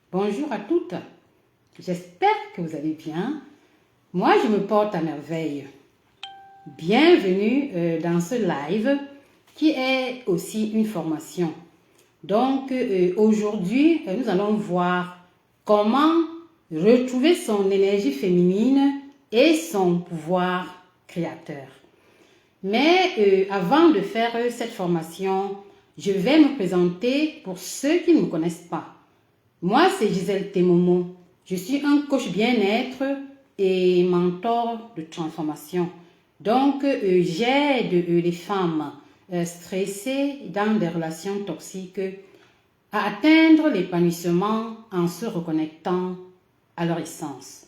Bonjour à toutes, j'espère que vous allez bien. Moi, je me porte à merveille. Bienvenue dans ce live qui est aussi une formation. Donc, aujourd'hui, nous allons voir comment retrouver son énergie féminine et son pouvoir créateur. Mais avant de faire cette formation, je vais me présenter pour ceux qui ne me connaissent pas. Moi, c'est Gisèle Temomo. Je suis un coach bien-être et mentor de transformation. Donc, j'aide les femmes stressées dans des relations toxiques à atteindre l'épanouissement en se reconnectant à leur essence.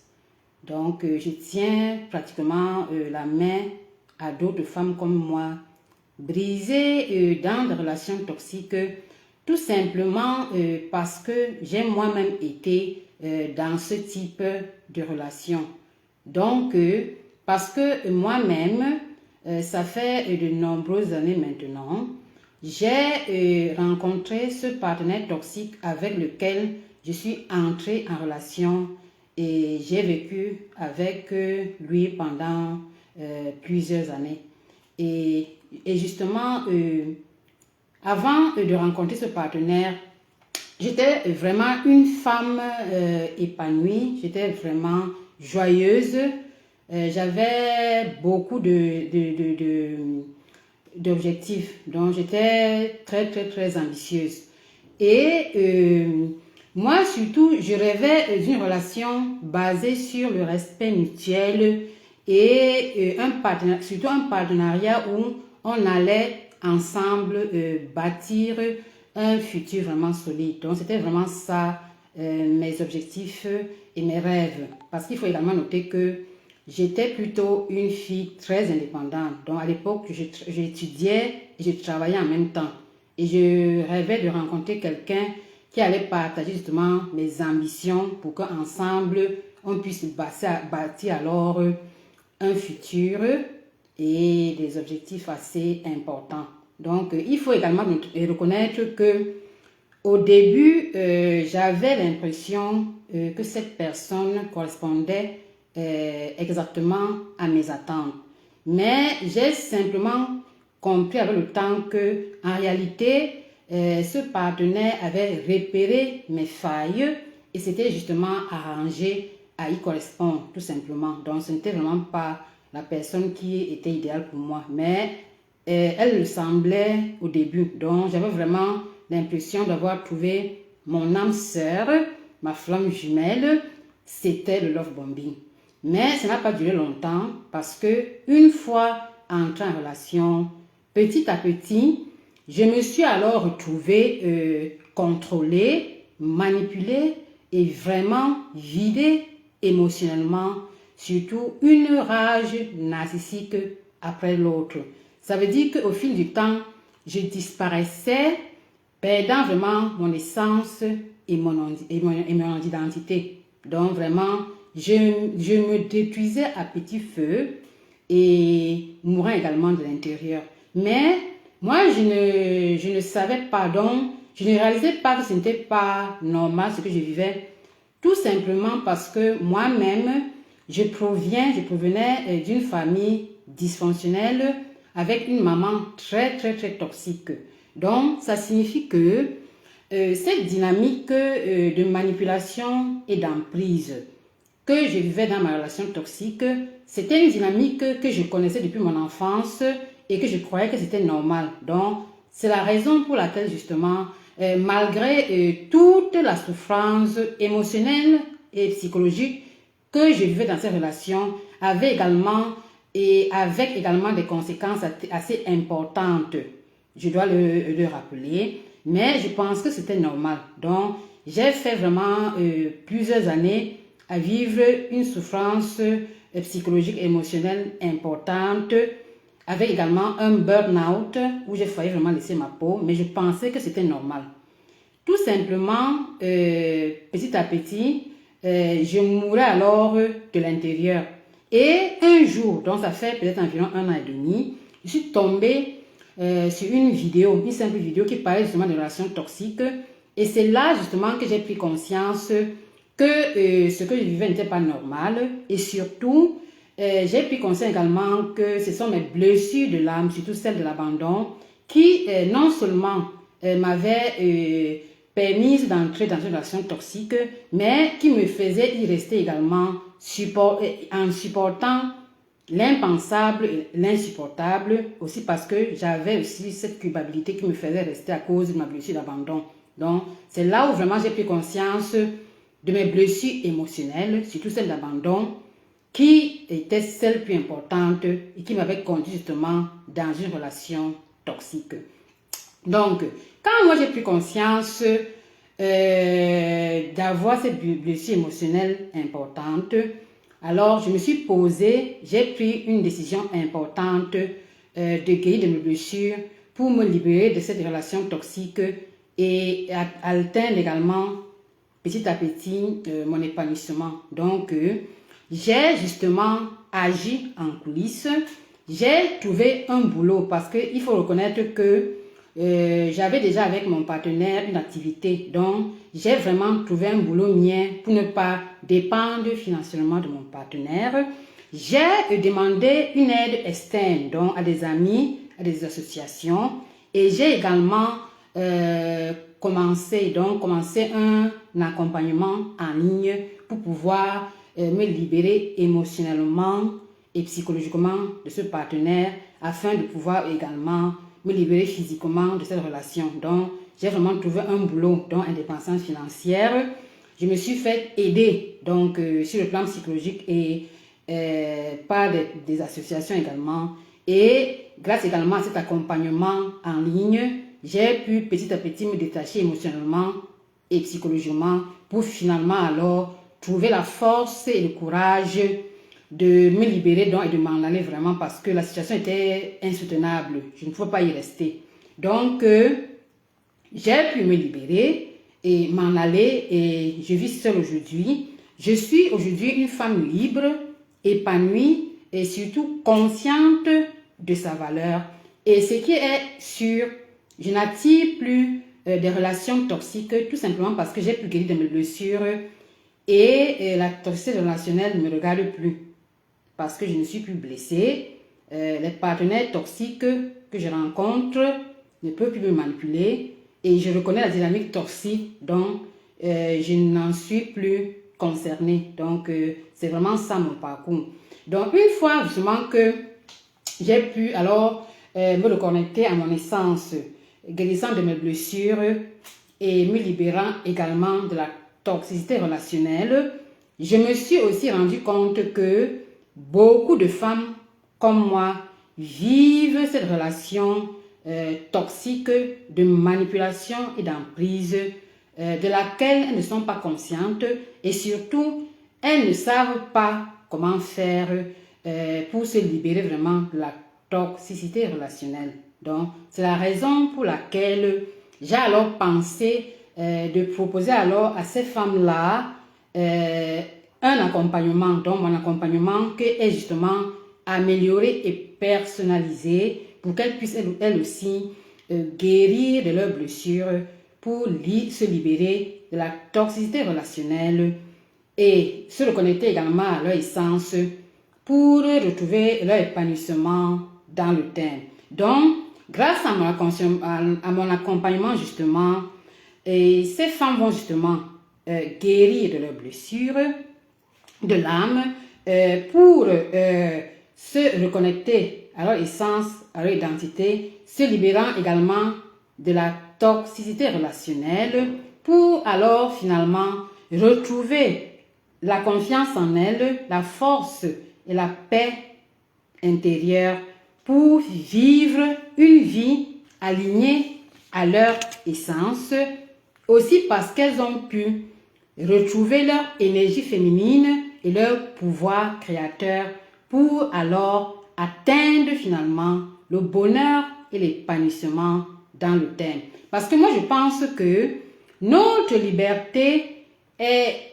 Donc, je tiens pratiquement la main à d'autres femmes comme moi, brisées dans des relations toxiques, tout simplement parce que j'ai moi-même été dans ce type de relation. Donc, parce que moi-même, ça fait de nombreuses années maintenant, j'ai rencontré ce partenaire toxique avec lequel je suis entrée en relation et j'ai vécu avec lui pendant plusieurs années. Et justement, avant de rencontrer ce partenaire, j'étais vraiment une femme épanouie, j'étais vraiment joyeuse, j'avais beaucoup d'objectifs, donc j'étais très ambitieuse. Et moi surtout, je rêvais d'une relation basée sur le respect mutuel et surtout un partenariat où on allait ensemble bâtir un futur vraiment solide. Donc c'était vraiment ça mes objectifs et mes rêves. Parce qu'il faut également noter que j'étais plutôt une fille très indépendante. Donc à l'époque, j'étudiais et je travaillais en même temps. Et je rêvais de rencontrer quelqu'un qui allait partager justement mes ambitions pour qu'ensemble, on puisse bâtir alors un futur et des objectifs assez importants. Donc, il faut également reconnaître que au début, j'avais l'impression que cette personne correspondait exactement à mes attentes. Mais j'ai simplement compris avec le temps que, en réalité, ce partenaire avait repéré mes failles et c'était justement arrangé à y correspondre, tout simplement. Donc, ce n'était vraiment pas la personne qui était idéale pour moi, mais elle le semblait au début. Donc, j'avais vraiment l'impression d'avoir trouvé mon âme sœur, ma flamme jumelle. C'était le love bombing. Mais ça n'a pas duré longtemps parce que une fois entrée en relation, petit à petit, je me suis alors retrouvée contrôlée, manipulée et vraiment vidée émotionnellement, surtout une rage narcissique après l'autre. Ça veut dire qu'au fil du temps, je disparaissais, perdant vraiment mon essence et mon identité. Donc vraiment, je me détruisais à petit feu et mourant également de l'intérieur. Mais moi, je ne savais pas, donc je ne réalisais pas que ce n'était pas normal ce que je vivais. Tout simplement parce que moi-même, je provenais d'une famille dysfonctionnelle avec une maman très toxique. Donc, ça signifie que cette dynamique de manipulation et d'emprise que je vivais dans ma relation toxique, c'était une dynamique que je connaissais depuis mon enfance et que je croyais que c'était normal. Donc, c'est la raison pour laquelle justement, malgré toute la souffrance émotionnelle et psychologique que je vivais dans ces relations, avec également des conséquences assez importantes, je dois le rappeler, mais je pense que c'était normal. Donc, j'ai fait vraiment plusieurs années à vivre une souffrance psychologique et émotionnelle importante, avec également un burn-out où j'ai failli vraiment laisser ma peau, mais je pensais que c'était normal. Tout simplement, petit à petit, je mourais alors de l'intérieur. Et un jour, donc ça fait peut-être environ 1 an et demi, je suis tombée sur une vidéo, une simple vidéo qui parlait justement de relations toxiques Et c'est là justement que j'ai pris conscience que ce que je vivais n'était pas normal. Et surtout, j'ai pris conscience également que ce sont mes blessures de l'âme, surtout celles de l'abandon, qui non seulement m'avaient permis d'entrer dans une relation toxique, mais qui me faisaient y rester également en supportant l'impensable et l'insupportable, aussi parce que j'avais aussi cette culpabilité qui me faisait rester à cause de ma blessure d'abandon. Donc, c'est là où vraiment j'ai pris conscience de mes blessures émotionnelles, surtout celles d'abandon, qui étaient celles plus importantes et qui m'avaient conduit justement dans une relation toxique. Donc, quand moi j'ai pris conscience d'avoir ces blessures émotionnelles importantes, alors je me suis posée, j'ai pris une décision importante de guérir de mes blessures pour me libérer de cette relation toxique et atteindre également petit à petit mon épanouissement. Donc, j'ai justement agi en coulisses, j'ai trouvé un boulot parce qu'il faut reconnaître que j'avais déjà avec mon partenaire une activité, donc j'ai vraiment trouvé un boulot mien pour ne pas dépendre financièrement de mon partenaire. J'ai demandé une aide externe, donc à des amis, à des associations, et j'ai également commencé un accompagnement en ligne pour pouvoir me libérer émotionnellement et psychologiquement de ce partenaire afin de pouvoir également me libérer physiquement de cette relation. Donc, j'ai vraiment trouvé un boulot, donc indépendance financière. Je me suis fait aider, donc sur le plan psychologique et par des associations également. Et grâce également à cet accompagnement en ligne, j'ai pu petit à petit me détacher émotionnellement et psychologiquement pour finalement alors trouver la force et le courage de me libérer donc et de m'en aller vraiment parce que la situation était insoutenable. Je ne pouvais pas y rester. Donc, j'ai pu me libérer et m'en aller et je vis seule aujourd'hui. Je suis aujourd'hui une femme libre, épanouie et surtout consciente de sa valeur. Et ce qui est sûr, je n'attire plus des relations toxiques tout simplement parce que j'ai pu guérir de mes blessures et la toxicité relationnelle ne me regarde plus. Parce que je ne suis plus blessée. Les partenaires toxiques que je rencontre ne peuvent plus me manipuler et je reconnais la dynamique toxique, donc je n'en suis plus concernée. Donc, c'est vraiment ça mon parcours. Donc, une fois justement que j'ai pu alors me reconnecter à mon essence, guérissant de mes blessures et me libérant également de la toxicité relationnelle, je me suis aussi rendu compte que beaucoup de femmes comme moi vivent cette relation toxique de manipulation et d'emprise de laquelle elles ne sont pas conscientes et surtout elles ne savent pas comment faire pour se libérer vraiment de la toxicité relationnelle. Donc c'est la raison pour laquelle j'ai alors pensé de proposer alors à ces femmes-là un accompagnement, donc mon accompagnement qui est justement amélioré et personnalisé pour qu'elles puissent elles aussi guérir de leurs blessures pour se libérer de la toxicité relationnelle et se reconnecter également à leur essence pour retrouver leur épanouissement dans le thème. Donc, grâce à mon accompagnement justement, ces femmes vont justement guérir de leurs blessures de l'âme pour se reconnecter à leur essence, à leur identité, se libérant également de la toxicité relationnelle pour alors finalement retrouver la confiance en elles, la force et la paix intérieure pour vivre une vie alignée à leur essence, aussi parce qu'elles ont pu retrouver leur énergie féminine et leur pouvoir créateur pour alors atteindre finalement le bonheur et l'épanouissement dans le thème. Parce que moi je pense que notre liberté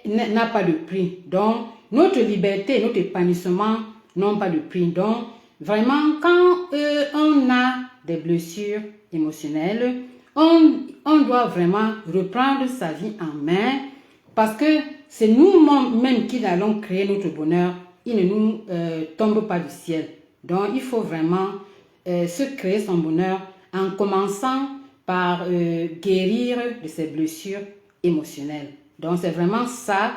n'a pas de prix. Donc notre liberté et notre épanouissement n'ont pas de prix. Donc vraiment quand on a des blessures émotionnelles, on doit vraiment reprendre sa vie en main parce que c'est nous-mêmes qui allons créer notre bonheur. Il ne nous tombe pas du ciel. Donc, il faut vraiment se créer son bonheur en commençant par guérir de ses blessures émotionnelles. Donc, c'est vraiment ça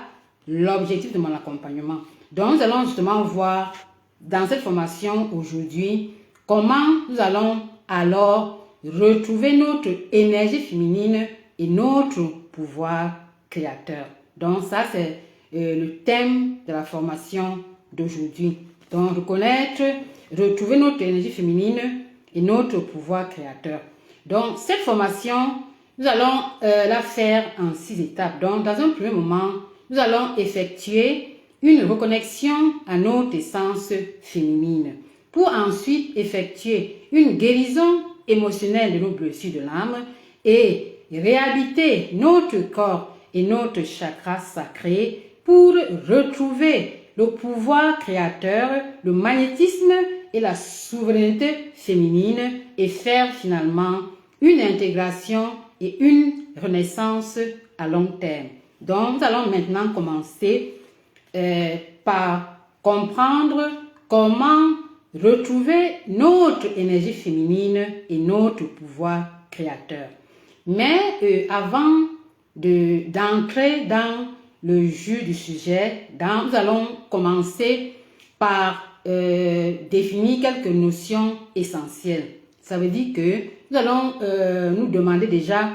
l'objectif de mon accompagnement. Donc, nous allons justement voir dans cette formation aujourd'hui comment nous allons alors retrouver notre énergie féminine et notre pouvoir créateur. Donc, ça, c'est le thème de la formation d'aujourd'hui. Donc, retrouver notre énergie féminine et notre pouvoir créateur. Donc, cette formation, nous allons la faire en 6 étapes. Donc, dans un premier moment, nous allons effectuer une reconnexion à notre essence féminine pour ensuite effectuer une guérison émotionnelle de nos blessures de l'âme et réhabiter notre corps et notre chakra sacré pour retrouver le pouvoir créateur, le magnétisme et la souveraineté féminine et faire finalement une intégration et une renaissance à long terme. Donc, nous allons maintenant commencer par comprendre comment retrouver notre énergie féminine et notre pouvoir créateur. Mais avant d'entrer dans le jus du sujet, nous allons commencer par définir quelques notions essentielles. Ça veut dire que nous allons nous demander déjà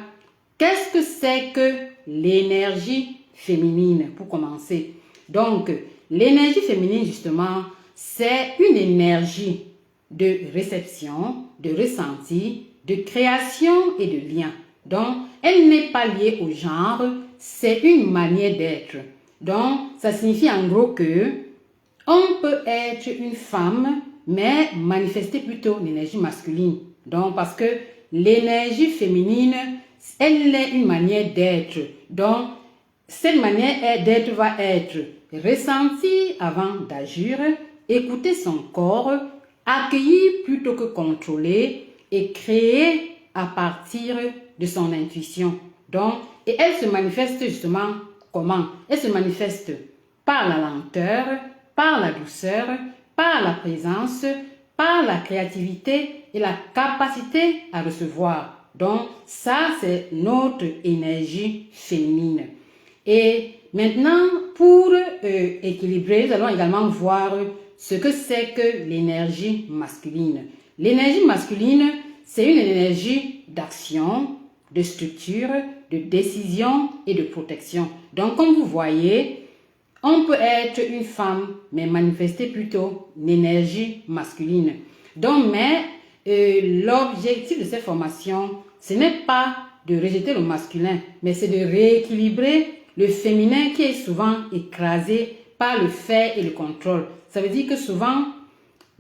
qu'est-ce que c'est que l'énergie féminine pour commencer. Donc, l'énergie féminine, justement, c'est une énergie de réception, de ressenti, de création et de lien. Donc, elle n'est pas liée au genre, c'est une manière d'être. Donc, ça signifie en gros que on peut être une femme, mais manifester plutôt l'énergie masculine. Donc, parce que l'énergie féminine, elle est une manière d'être. Donc, cette manière d'être va être ressentie avant d'agir, écouter son corps, accueillir plutôt que contrôler et créer à partir de son intuition. Donc, et elle se manifeste justement comment? Elle se manifeste par la lenteur, par la douceur, par la présence, par la créativité et la capacité à recevoir. Donc, ça, c'est notre énergie féminine. Et maintenant, pour équilibrer, nous allons également voir ce que c'est que l'énergie masculine. L'énergie masculine, c'est une énergie d'action, de structure, de décision et de protection. Donc, comme vous voyez, on peut être une femme, mais manifester plutôt une énergie masculine. Donc, mais l'objectif de cette formation, ce n'est pas de rejeter le masculin, mais c'est de rééquilibrer le féminin qui est souvent écrasé par le fait et le contrôle. Ça veut dire que souvent,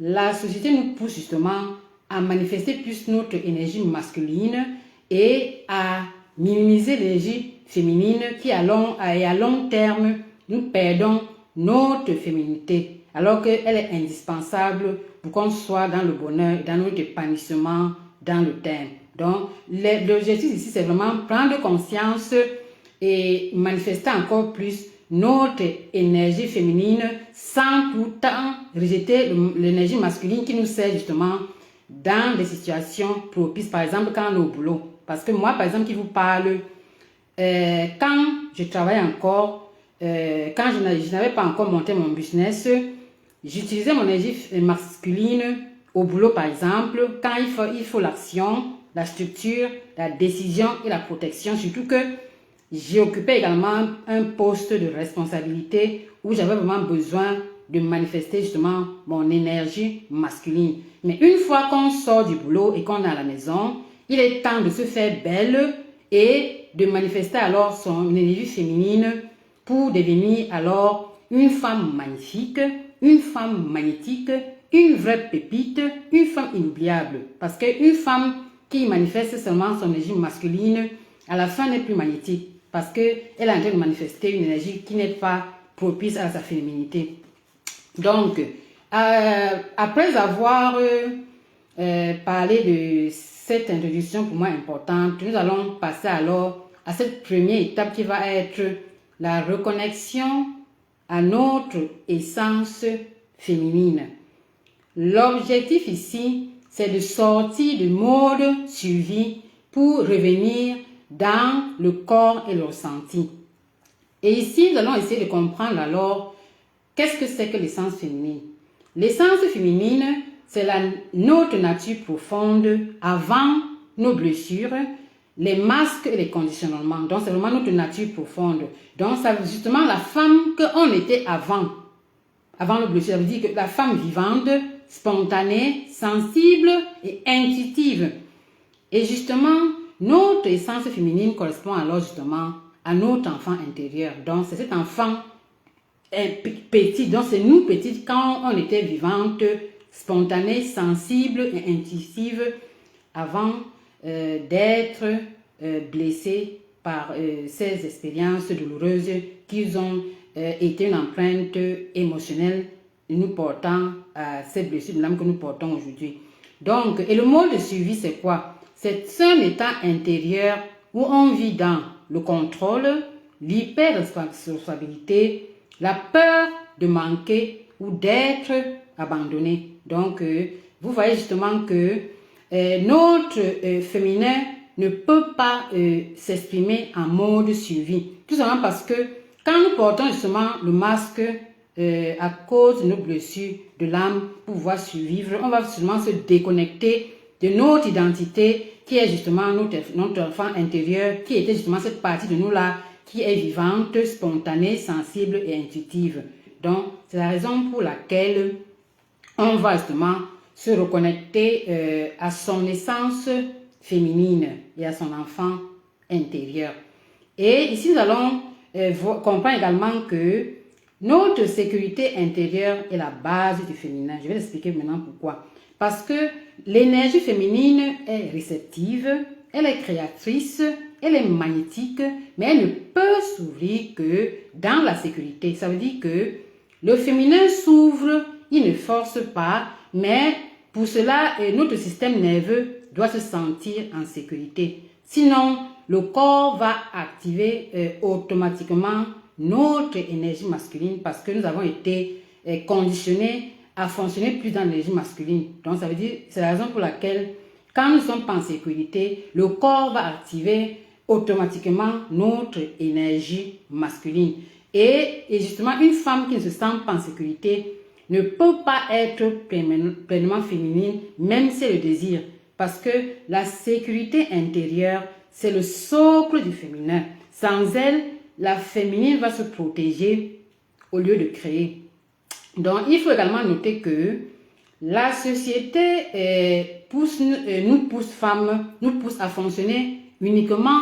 la société nous pousse justement à manifester plus notre énergie masculine et à minimiser l'énergie féminine qui à long terme, nous perdons notre féminité alors qu'elle est indispensable pour qu'on soit dans le bonheur, dans notre épanouissement, dans le terme. Donc, l'objectif ici, c'est vraiment prendre conscience et manifester encore plus notre énergie féminine sans tout le temps rejeter l'énergie masculine qui nous sert justement dans des situations propices, par exemple quand on est au boulot. Parce que moi, par exemple, qui vous parle, quand je travaille encore, quand je n'avais pas encore monté mon business, j'utilisais mon énergie masculine au boulot, par exemple, quand il faut l'action, la structure, la décision et la protection, surtout que j'ai occupé également un poste de responsabilité où j'avais vraiment besoin de manifester justement mon énergie masculine. Mais une fois qu'on sort du boulot et qu'on est à la maison, il est temps de se faire belle et de manifester alors son énergie féminine pour devenir alors une femme magnifique, une femme magnétique, une vraie pépite, une femme inoubliable. Parce qu'une femme qui manifeste seulement son énergie masculine, à la fin n'est plus magnétique. Parce qu'elle est en train de manifester une énergie qui n'est pas propice à sa féminité. Donc, après avoir parlé de cette introduction pour moi importante, nous allons passer alors à cette première étape qui va être la reconnexion à notre essence féminine. L'objectif ici, c'est de sortir du mode survie pour revenir dans le corps et le ressenti. Et ici, nous allons essayer de comprendre alors qu'est-ce que c'est que l'essence féminine. L'essence féminine, c'est notre nature profonde avant nos blessures, les masques et les conditionnements. Donc, c'est vraiment notre nature profonde. Donc, c'est justement la femme qu'on était avant nos blessures. Ça veut dire que la femme vivante, spontanée, sensible et intuitive. Et justement, notre essence féminine correspond alors justement à notre enfant intérieur. Donc, c'est cet enfant petit. Donc, c'est nous petites quand on était vivante, spontanée, sensible et intuitive avant d'être blessée par ces expériences douloureuses qui ont été une empreinte émotionnelle nous portant à ces blessures de l'âme que nous portons aujourd'hui. Donc, et le mode de survie, c'est quoi? C'est un état intérieur où on vit dans le contrôle, l'hyper-responsabilité, la peur de manquer ou d'être abandonné. Donc, vous voyez justement que notre féminin ne peut pas s'exprimer en mode survie. Tout simplement parce que quand nous portons justement le masque à cause de nos blessures de l'âme pour pouvoir survivre, on va seulement se déconnecter de notre identité qui est justement notre enfant intérieur, qui était justement cette partie de nous-là qui est vivante, spontanée, sensible et intuitive. Donc, c'est la raison pour laquelle on va justement se reconnecter à son essence féminine et à son enfant intérieur. Et ici, nous allons comprendre également que notre sécurité intérieure est la base du féminin. Je vais l'expliquer maintenant pourquoi. Parce que l'énergie féminine est réceptive, elle est créatrice, elle est magnétique, mais elle ne peut s'ouvrir que dans la sécurité. Ça veut dire que le féminin s'ouvre, il ne force pas, mais pour cela, notre système nerveux doit se sentir en sécurité. Sinon, le corps va activer automatiquement notre énergie masculine parce que nous avons été conditionnés à fonctionner plus dans l'énergie masculine. Donc, ça veut dire, c'est la raison pour laquelle, quand nous ne sommes pas en sécurité, le corps va activer automatiquement notre énergie masculine. Et justement, une femme qui ne se sent pas en sécurité ne peut pas être pleinement féminine, même si elle le désire. Parce que la sécurité intérieure, c'est le socle du féminin. Sans elle, la féminine va se protéger au lieu de créer. Donc, il faut également noter que la société nous pousse à fonctionner uniquement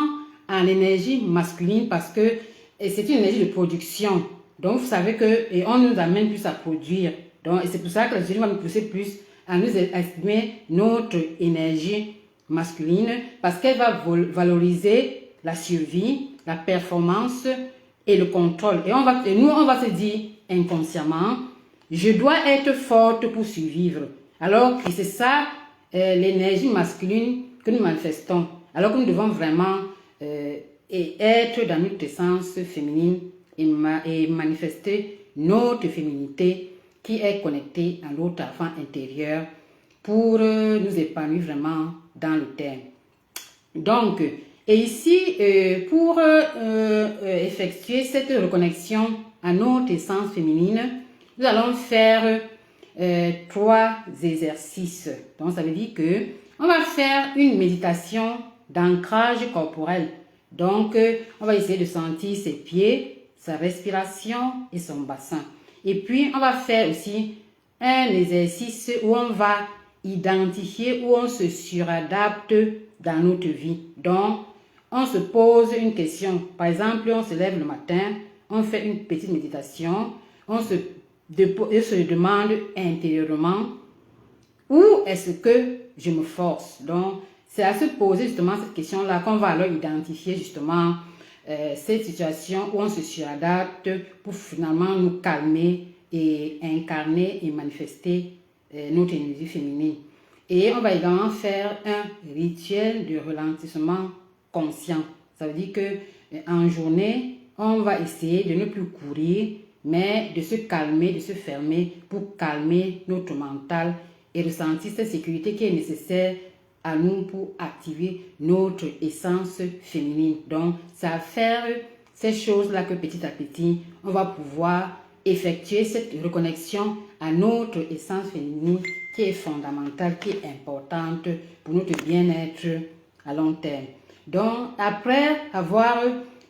en énergie masculine parce que c'est une énergie de production. Donc, vous savez qu'on nous amène plus à produire. Donc, c'est pour ça que la société va nous pousser plus à nous exprimer notre énergie masculine parce qu'elle va valoriser la survie, la performance et le contrôle. Et nous, on va se dire inconsciemment, je dois être forte pour survivre. Alors que c'est ça l'énergie masculine que nous manifestons. Alors que nous devons vraiment être dans notre essence féminine et manifester notre féminité qui est connectée à notre enfant intérieur pour nous épanouir vraiment dans le terme. Donc, et ici, pour effectuer cette reconnexion à notre essence féminine, nous allons faire 3 exercices. Donc, ça veut dire que on va faire une méditation d'ancrage corporel. Donc, on va essayer de sentir ses pieds, sa respiration et son bassin. Et puis, on va faire aussi un exercice où on va identifier, où on se suradapte dans notre vie. Donc, on se pose une question. Par exemple, on se lève le matin, on fait une petite méditation, on se demande intérieurement où est-ce que je me force. Donc, c'est à se poser justement cette question-là qu'on va alors identifier justement cette situation où on se suradapte pour finalement nous calmer et incarner et manifester notre énergie féminine. Et on va également faire un rituel de ralentissement conscient. Ça veut dire que en journée, on va essayer de ne plus courir, mais de se calmer, de se fermer pour calmer notre mental et ressentir cette sécurité qui est nécessaire à nous pour activer notre essence féminine. Donc, c'est à faire ces choses-là que petit à petit, on va pouvoir effectuer cette reconnexion à notre essence féminine qui est fondamentale, qui est importante pour notre bien-être à long terme. Donc, après avoir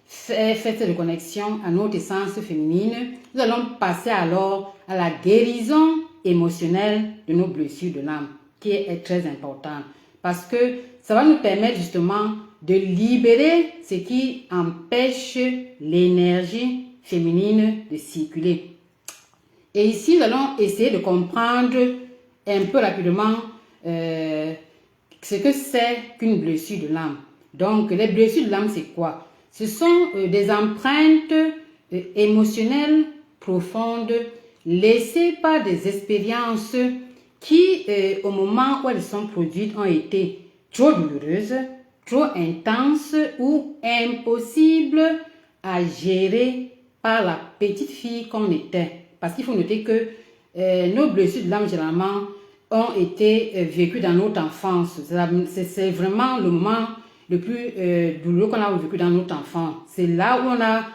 fait cette reconnexion à notre essence féminine, nous allons passer alors à la guérison émotionnelle de nos blessures de l'âme, qui est très importante. Parce que ça va nous permettre justement de libérer ce qui empêche l'énergie féminine de circuler. Et ici, nous allons essayer de comprendre un peu rapidement ce que c'est qu'une blessure de l'âme. Donc, les blessures de l'âme, c'est quoi? Ce sont des empreintes émotionnelles profondes laissées par des expériences qui, au moment où elles sont produites, ont été trop douloureuses, trop intenses ou impossibles à gérer par la petite fille qu'on était. Parce qu'il faut noter que nos blessures de l'âme, généralement, ont été vécues dans notre enfance. C'est vraiment le moment le plus douloureux qu'on a vécu dans notre enfance. C'est là où on a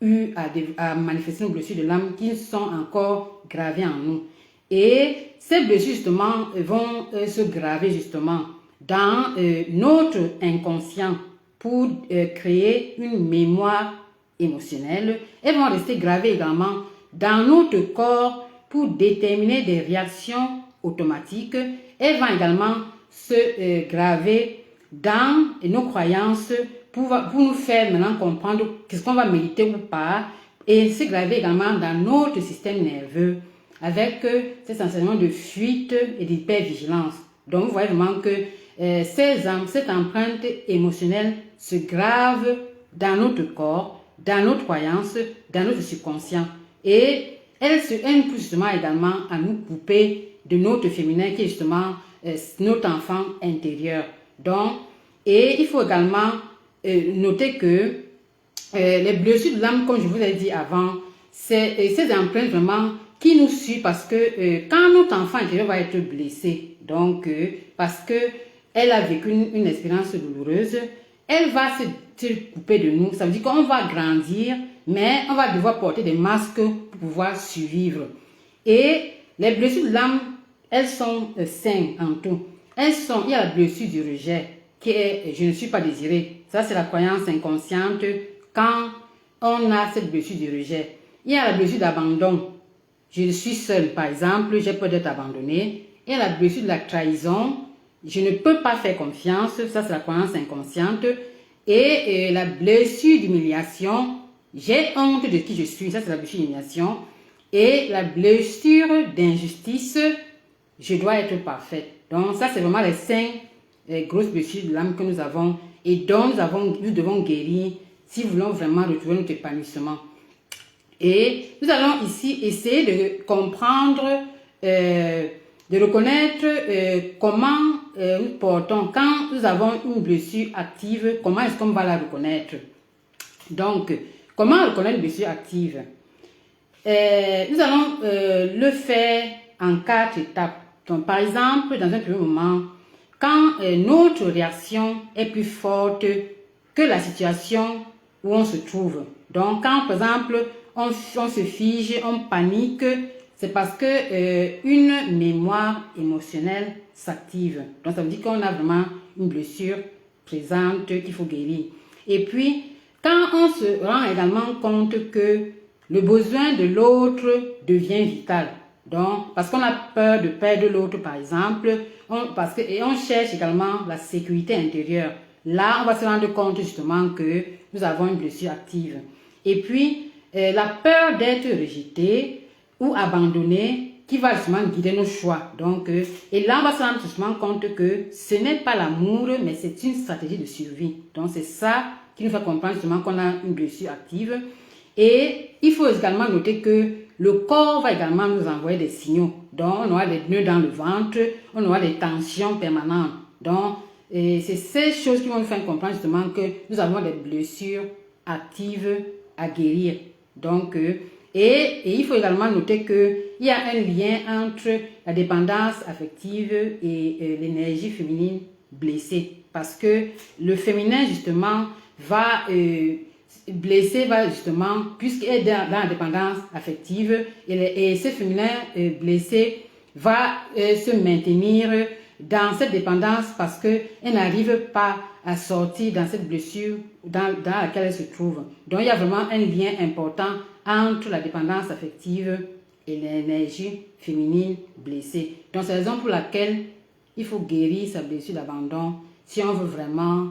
eu à manifester nos blessures de l'âme qui sont encore gravées en nous. Et ces blessures, justement, vont se graver, justement, dans notre inconscient pour créer une mémoire émotionnelle. Elles vont rester gravées également dans notre corps pour déterminer des réactions automatiques. Elles vont également se graver dans nos croyances pour nous faire maintenant comprendre qu'est-ce qu'on va mériter ou pas, et se graver également dans notre système nerveux avec ces sensations de fuite et d'hypervigilance. Donc vous voyez vraiment que cette empreinte émotionnelle se grave dans notre corps, dans notre croyance, dans notre subconscient, et elle pousse justement également à nous couper de notre féminin qui est justement notre enfant intérieur. Donc, et il faut également noter que les blessures de l'âme, comme je vous l'ai dit avant, c'est ces empreintes vraiment qui nous suivent parce que quand notre enfant intérieur va être blessé, donc parce que elle a vécu une expérience douloureuse, elle va se couper de nous. Ça veut dire qu'on va grandir, mais on va devoir porter des masques pour pouvoir survivre. Et les blessures de l'âme, elles sont 5 en tout. Il y a la blessure du rejet, qui est « je ne suis pas désirée ». Ça, c'est la croyance inconsciente quand on a cette blessure du rejet. Il y a la blessure d'abandon. Je suis seule, par exemple, j'ai peur d'être abandonnée. Il y a la blessure de la trahison. Je ne peux pas faire confiance. Ça, c'est la croyance inconsciente. Et la blessure d'humiliation. J'ai honte de qui je suis. Ça, c'est la blessure d'humiliation. Et la blessure d'injustice. Je dois être parfaite. Donc, ça, c'est vraiment les 5 grosses blessures de l'âme que nous avons et dont nous devons guérir si nous voulons vraiment retrouver notre épanouissement. Et nous allons ici essayer de comprendre, de reconnaître comment nous portons, quand nous avons une blessure active, comment est-ce qu'on va la reconnaître. Donc, comment reconnaître une blessure active? Nous allons le faire en 4 étapes. Donc, par exemple, dans un premier moment, quand notre réaction est plus forte que la situation où on se trouve. Donc, quand, par exemple, on se fige, on panique, c'est parce que une mémoire émotionnelle s'active. Donc, ça veut dire qu'on a vraiment une blessure présente qu'il faut guérir. Et puis, quand on se rend également compte que le besoin de l'autre devient vital. Donc, parce qu'on a peur de perdre l'autre, par exemple, et on cherche également la sécurité intérieure. Là, on va se rendre compte justement que nous avons une blessure active. Et puis, la peur d'être rejeté ou abandonné qui va justement guider nos choix. Donc, et là, on va se rendre justement compte que ce n'est pas l'amour, mais c'est une stratégie de survie. Donc, c'est ça qui nous fait comprendre justement qu'on a une blessure active. Et il faut également noter que le corps va également nous envoyer des signaux. Donc, on aura des nœuds dans le ventre, on aura des tensions permanentes. Donc, c'est ces choses qui vont nous faire comprendre justement que nous avons des blessures actives à guérir. Donc, et il faut également noter qu'il y a un lien entre la dépendance affective et l'énergie féminine blessée. Parce que le féminin, justement, blessé va justement, puisqu'il est dans la dépendance affective, et ce féminin blessé va se maintenir dans cette dépendance parce qu'elle n'arrive pas à sortir dans cette blessure dans laquelle elle se trouve. Donc, il y a vraiment un lien important entre la dépendance affective et l'énergie féminine blessée. Donc, c'est la raison pour laquelle il faut guérir sa blessure d'abandon si on veut vraiment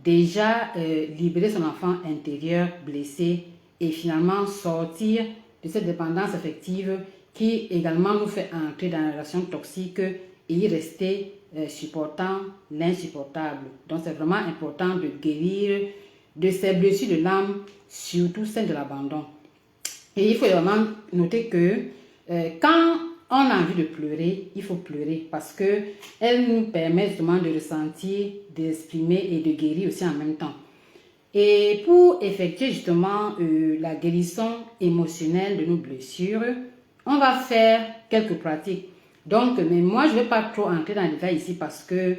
libérer son enfant intérieur blessé et finalement sortir de cette dépendance affective qui également nous fait entrer dans une relation toxique et y rester supportant l'insupportable. Donc c'est vraiment important de guérir de ces blessures de l'âme, surtout celles de l'abandon. Et il faut vraiment noter que quand on a envie de pleurer, il faut pleurer parce qu'elle nous permet justement de ressentir, d'exprimer et de guérir aussi en même temps. Et pour effectuer justement la guérison émotionnelle de nos blessures, on va faire quelques pratiques. Donc, mais moi, je ne vais pas trop entrer dans les détails ici parce que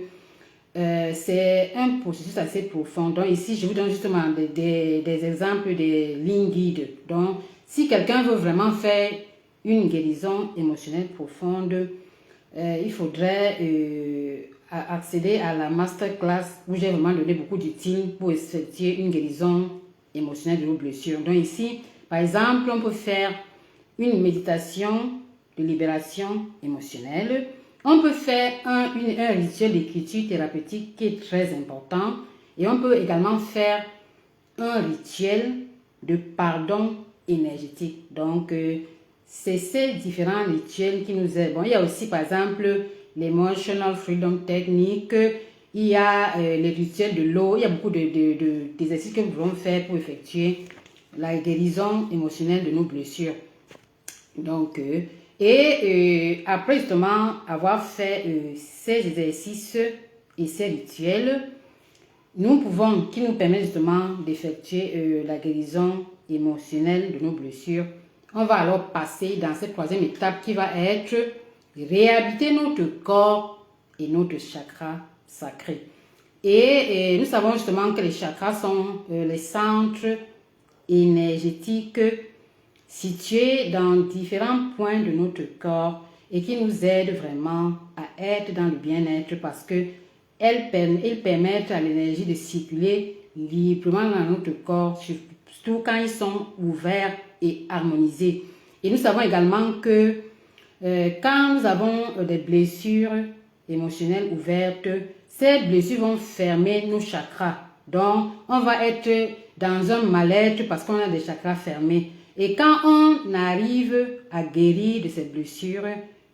c'est un processus assez profond. Donc ici, je vous donne justement des exemples, des lignes guides. Donc, si quelqu'un veut vraiment faire une guérison émotionnelle profonde, il faudrait accéder à la masterclass où j'ai vraiment donné beaucoup d'outils pour effectuer une guérison émotionnelle de nos blessures. Donc ici, par exemple, on peut faire une méditation de libération émotionnelle. On peut faire un rituel d'écriture thérapeutique qui est très important. Et on peut également faire un rituel de pardon énergétique. Donc, c'est ces différents rituels qui nous aident. Bon, il y a aussi, par exemple, l'Emotional Freedom Technique. Il y a les rituels de l'eau. Il y a beaucoup d'exercices que nous pouvons faire pour effectuer la guérison émotionnelle de nos blessures. Donc, après justement avoir fait ces exercices et ces rituels, qui nous permettent justement d'effectuer la guérison émotionnelle de nos blessures, on va alors passer dans cette troisième étape qui va être réhabiliter notre corps et notre chakra sacré. Et nous savons justement que les chakras sont les centres énergétiques situés dans différents points de notre corps et qui nous aident vraiment à être dans le bien-être parce qu'ils permettent à l'énergie de circuler librement dans notre corps, surtout quand ils sont ouverts et harmonisés. Et nous savons également que quand nous avons des blessures émotionnelles ouvertes, ces blessures vont fermer nos chakras. Donc, on va être dans un mal-être parce qu'on a des chakras fermés. Et quand on arrive à guérir de ces blessures,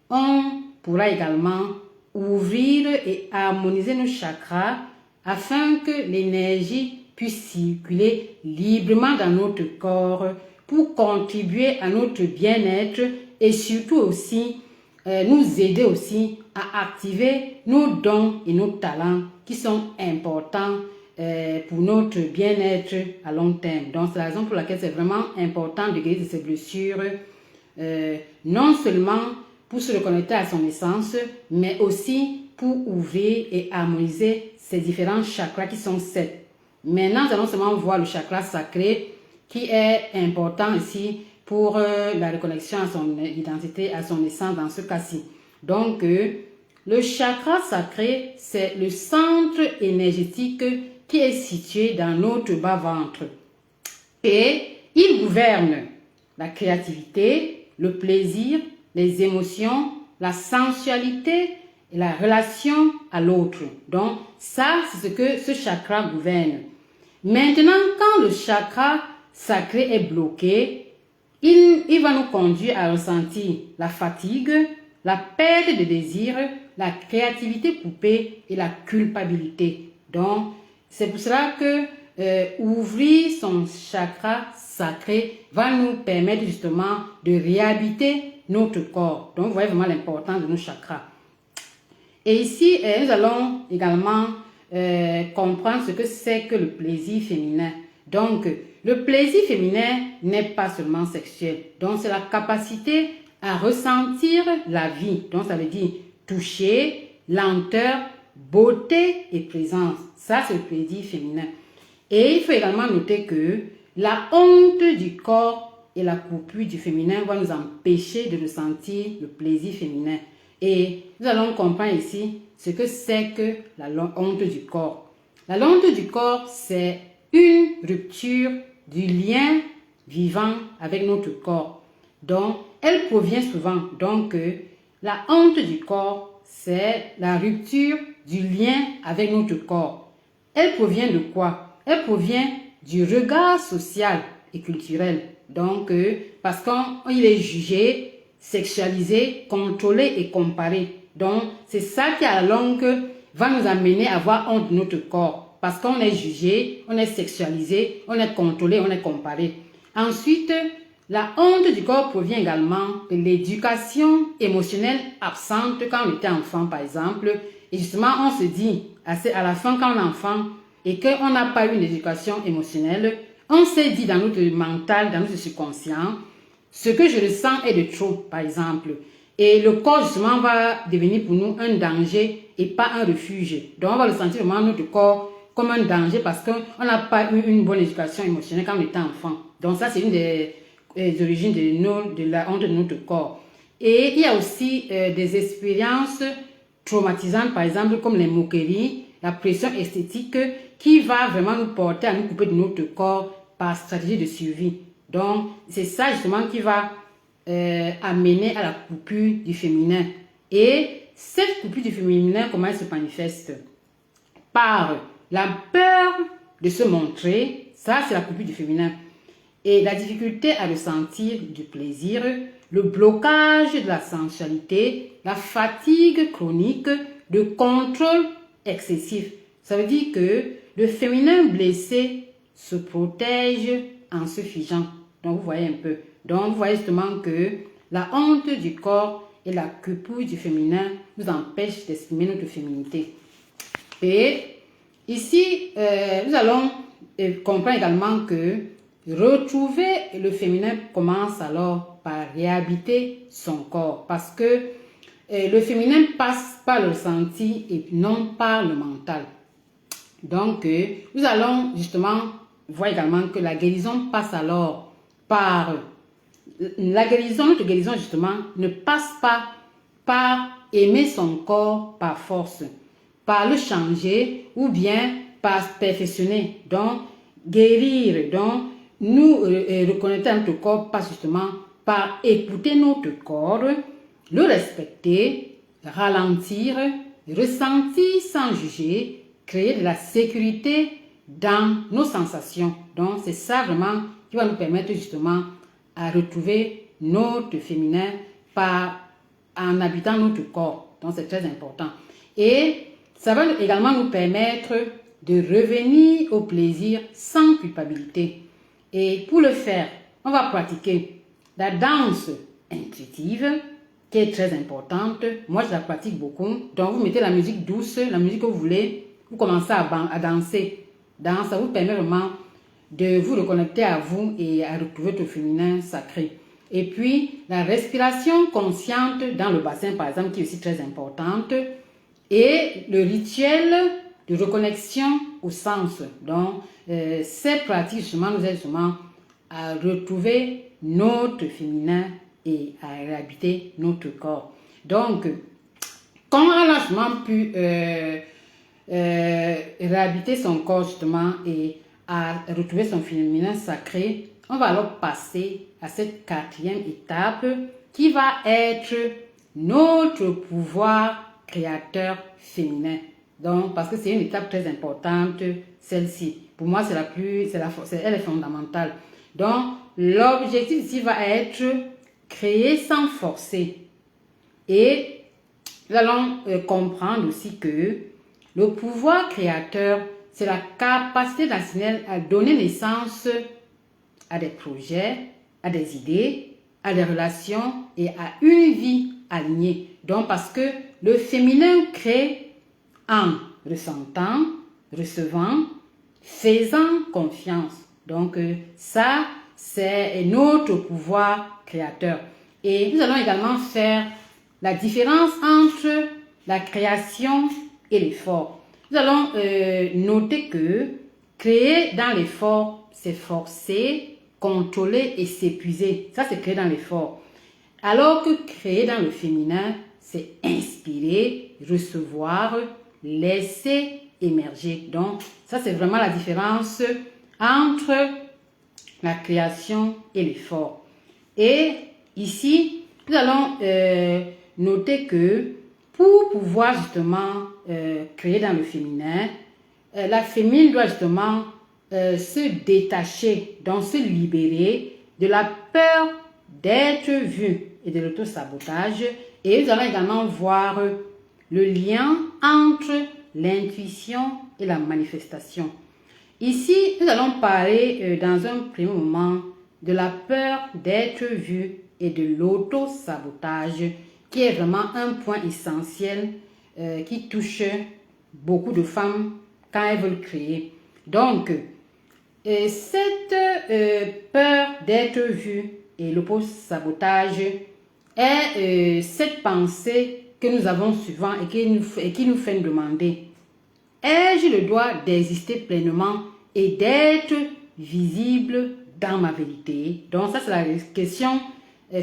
on pourra également ouvrir et harmoniser nos chakras afin que l'énergie puisse circuler librement dans notre corps pour contribuer à notre bien-être et surtout aussi nous aider aussi à activer nos dons et nos talents qui sont importants pour notre bien-être à long terme. Donc, c'est la raison pour laquelle c'est vraiment important de guérir de ces blessures, non seulement pour se reconnecter à son essence, mais aussi pour ouvrir et harmoniser ces différents chakras qui sont 7. Maintenant, nous allons seulement voir le chakra sacré qui est important ici pour la reconnexion à son identité, à son essence dans ce cas-ci. Donc, le chakra sacré, c'est le centre énergétique qui est situé dans notre bas-ventre. Et il gouverne la créativité, le plaisir, les émotions, la sensualité et la relation à l'autre. Donc, ça, c'est ce que ce chakra gouverne. Maintenant, quand le chakra sacré est bloqué, il va nous conduire à ressentir la fatigue, la perte de désir, la créativité coupée et la culpabilité. Donc, c'est pour cela que ouvrir son chakra sacré va nous permettre justement de réhabiter notre corps. Donc, vous voyez vraiment l'importance de nos chakras. Et ici, nous allons également comprendre ce que c'est que le plaisir féminin. Donc, le plaisir féminin n'est pas seulement sexuel. Donc, c'est la capacité à ressentir la vie. Donc, ça veut dire toucher, lenteur, beauté et présence. Ça, c'est le plaisir féminin. Et il faut également noter que la honte du corps et la coupure du féminin vont nous empêcher de ressentir le plaisir féminin. Et nous allons comprendre ici ce que c'est que la honte du corps. La honte du corps, c'est une rupture du lien vivant avec notre corps. Donc, elle provient souvent. Donc, la honte du corps, c'est la rupture du lien avec notre corps. Elle provient de quoi? Elle provient du regard social et culturel. Donc, parce qu'il est jugé, sexualisé, contrôlé et comparé. Donc, c'est ça qui à la longue va nous amener à avoir honte de notre corps. Parce qu'on est jugé, on est sexualisé, on est contrôlé, on est comparé. Ensuite, la honte du corps provient également de l'éducation émotionnelle absente quand on était enfant, par exemple. Et justement, on se dit, à la fin, quand on est enfant, et qu'on n'a pas eu une éducation émotionnelle, on s'est dit dans notre mental, dans notre subconscient, ce que je ressens est de trop, par exemple. Et le corps, justement, va devenir pour nous un danger et pas un refuge. Donc, on va le sentir vraiment notre corps comme un danger parce qu'on n'a pas eu une bonne éducation émotionnelle quand on était enfant. Donc, ça, c'est une des origines de la honte de notre corps. Et il y a aussi des expériences traumatisantes, par exemple, comme les moqueries, la pression esthétique qui va vraiment nous porter à nous couper de notre corps par stratégie de survie. Donc, c'est ça justement qui va amener à la coupure du féminin. Et cette coupure du féminin, comment elle se manifeste? Par la peur de se montrer, ça c'est la coupure du féminin. Et la difficulté à ressentir du plaisir, le blocage de la sensualité, la fatigue chronique, le contrôle excessif. Ça veut dire que le féminin blessé se protège en se figeant. Donc, vous voyez un peu. Donc, vous voyez justement que la honte du corps et la coupure du féminin nous empêchent d'exprimer notre féminité. Et ici, nous allons comprendre également que retrouver le féminin commence alors par réhabiter son corps. Parce que le féminin passe par le ressenti et non par le mental. Donc, nous allons justement voir également que la guérison passe alors par... notre guérison justement ne passe pas par aimer son corps par force, par le changer ou bien par perfectionner. Donc, guérir, donc nous reconnaître notre corps passe justement par écouter notre corps, le respecter, ralentir, ressentir sans juger, créer de la sécurité dans nos sensations. Donc, c'est ça vraiment qui va nous permettre justement à retrouver notre féminin en habitant notre corps. Donc, c'est très important. Et ça va également nous permettre de revenir au plaisir sans culpabilité. Et pour le faire, on va pratiquer la danse intuitive, qui est très importante. Moi, je la pratique beaucoup. Donc, vous mettez la musique douce, la musique que vous voulez. Vous commencez à danser. Ça vous permet vraiment de vous reconnecter à vous et à retrouver votre féminin sacré. Et puis, la respiration consciente dans le bassin, par exemple, qui est aussi très importante. Et le rituel de reconnexion au sens. Donc, ces pratiques, justement, nous aident justement à retrouver notre féminin et à réhabiter notre corps. Donc, quand on a justement pu réhabiter son corps justement et à retrouver son féminin sacré, on va alors passer à cette quatrième étape qui va être notre pouvoir créateur féminin. Donc, parce que c'est une étape très importante, celle-ci. Pour moi, elle est fondamentale. Donc, l'objectif ici va être créer sans forcer. Et nous allons comprendre aussi que le pouvoir créateur c'est la capacité rationnelle à donner naissance à des projets, à des idées, à des relations et à une vie alignée. Donc, parce que le féminin crée en ressentant, recevant, faisant confiance. Donc, ça, c'est notre pouvoir créateur. Et nous allons également faire la différence entre la création et l'effort. Nous allons noter que créer dans l'effort, c'est forcer, contrôler et s'épuiser. Ça, c'est créer dans l'effort. Alors que créer dans le féminin, c'est inspirer, recevoir, laisser émerger. Donc, ça, c'est vraiment la différence entre la création et l'effort. Et ici, nous allons noter que pour pouvoir justement créer dans le féminin, la féminine doit justement se détacher, donc se libérer de la peur d'être vue et de l'auto-sabotage. Et nous allons également voir le lien entre l'intuition et la manifestation. Ici, nous allons parler dans un premier moment de la peur d'être vue et de l'auto-sabotage, qui est vraiment un point essentiel qui touche beaucoup de femmes quand elles veulent créer. Donc, cette peur d'être vue et l'auto-sabotage est cette pensée que nous avons souvent et qui nous fait nous demander: ai-je le droit d'exister pleinement et d'être visible dans ma vérité? Donc ça, c'est la question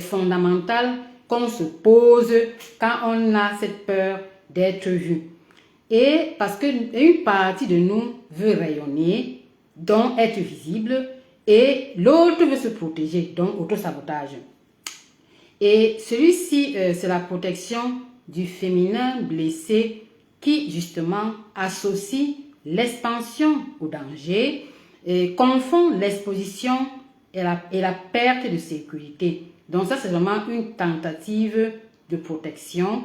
fondamentale qu'on se pose quand on a cette peur d'être vu. Et parce qu'une partie de nous veut rayonner, donc être visible, et l'autre veut se protéger, donc auto-sabotage. Et celui-ci, c'est la protection du féminin blessé qui justement associe l'expansion au danger et confond l'exposition et la perte de sécurité. Donc ça, c'est vraiment une tentative de protection.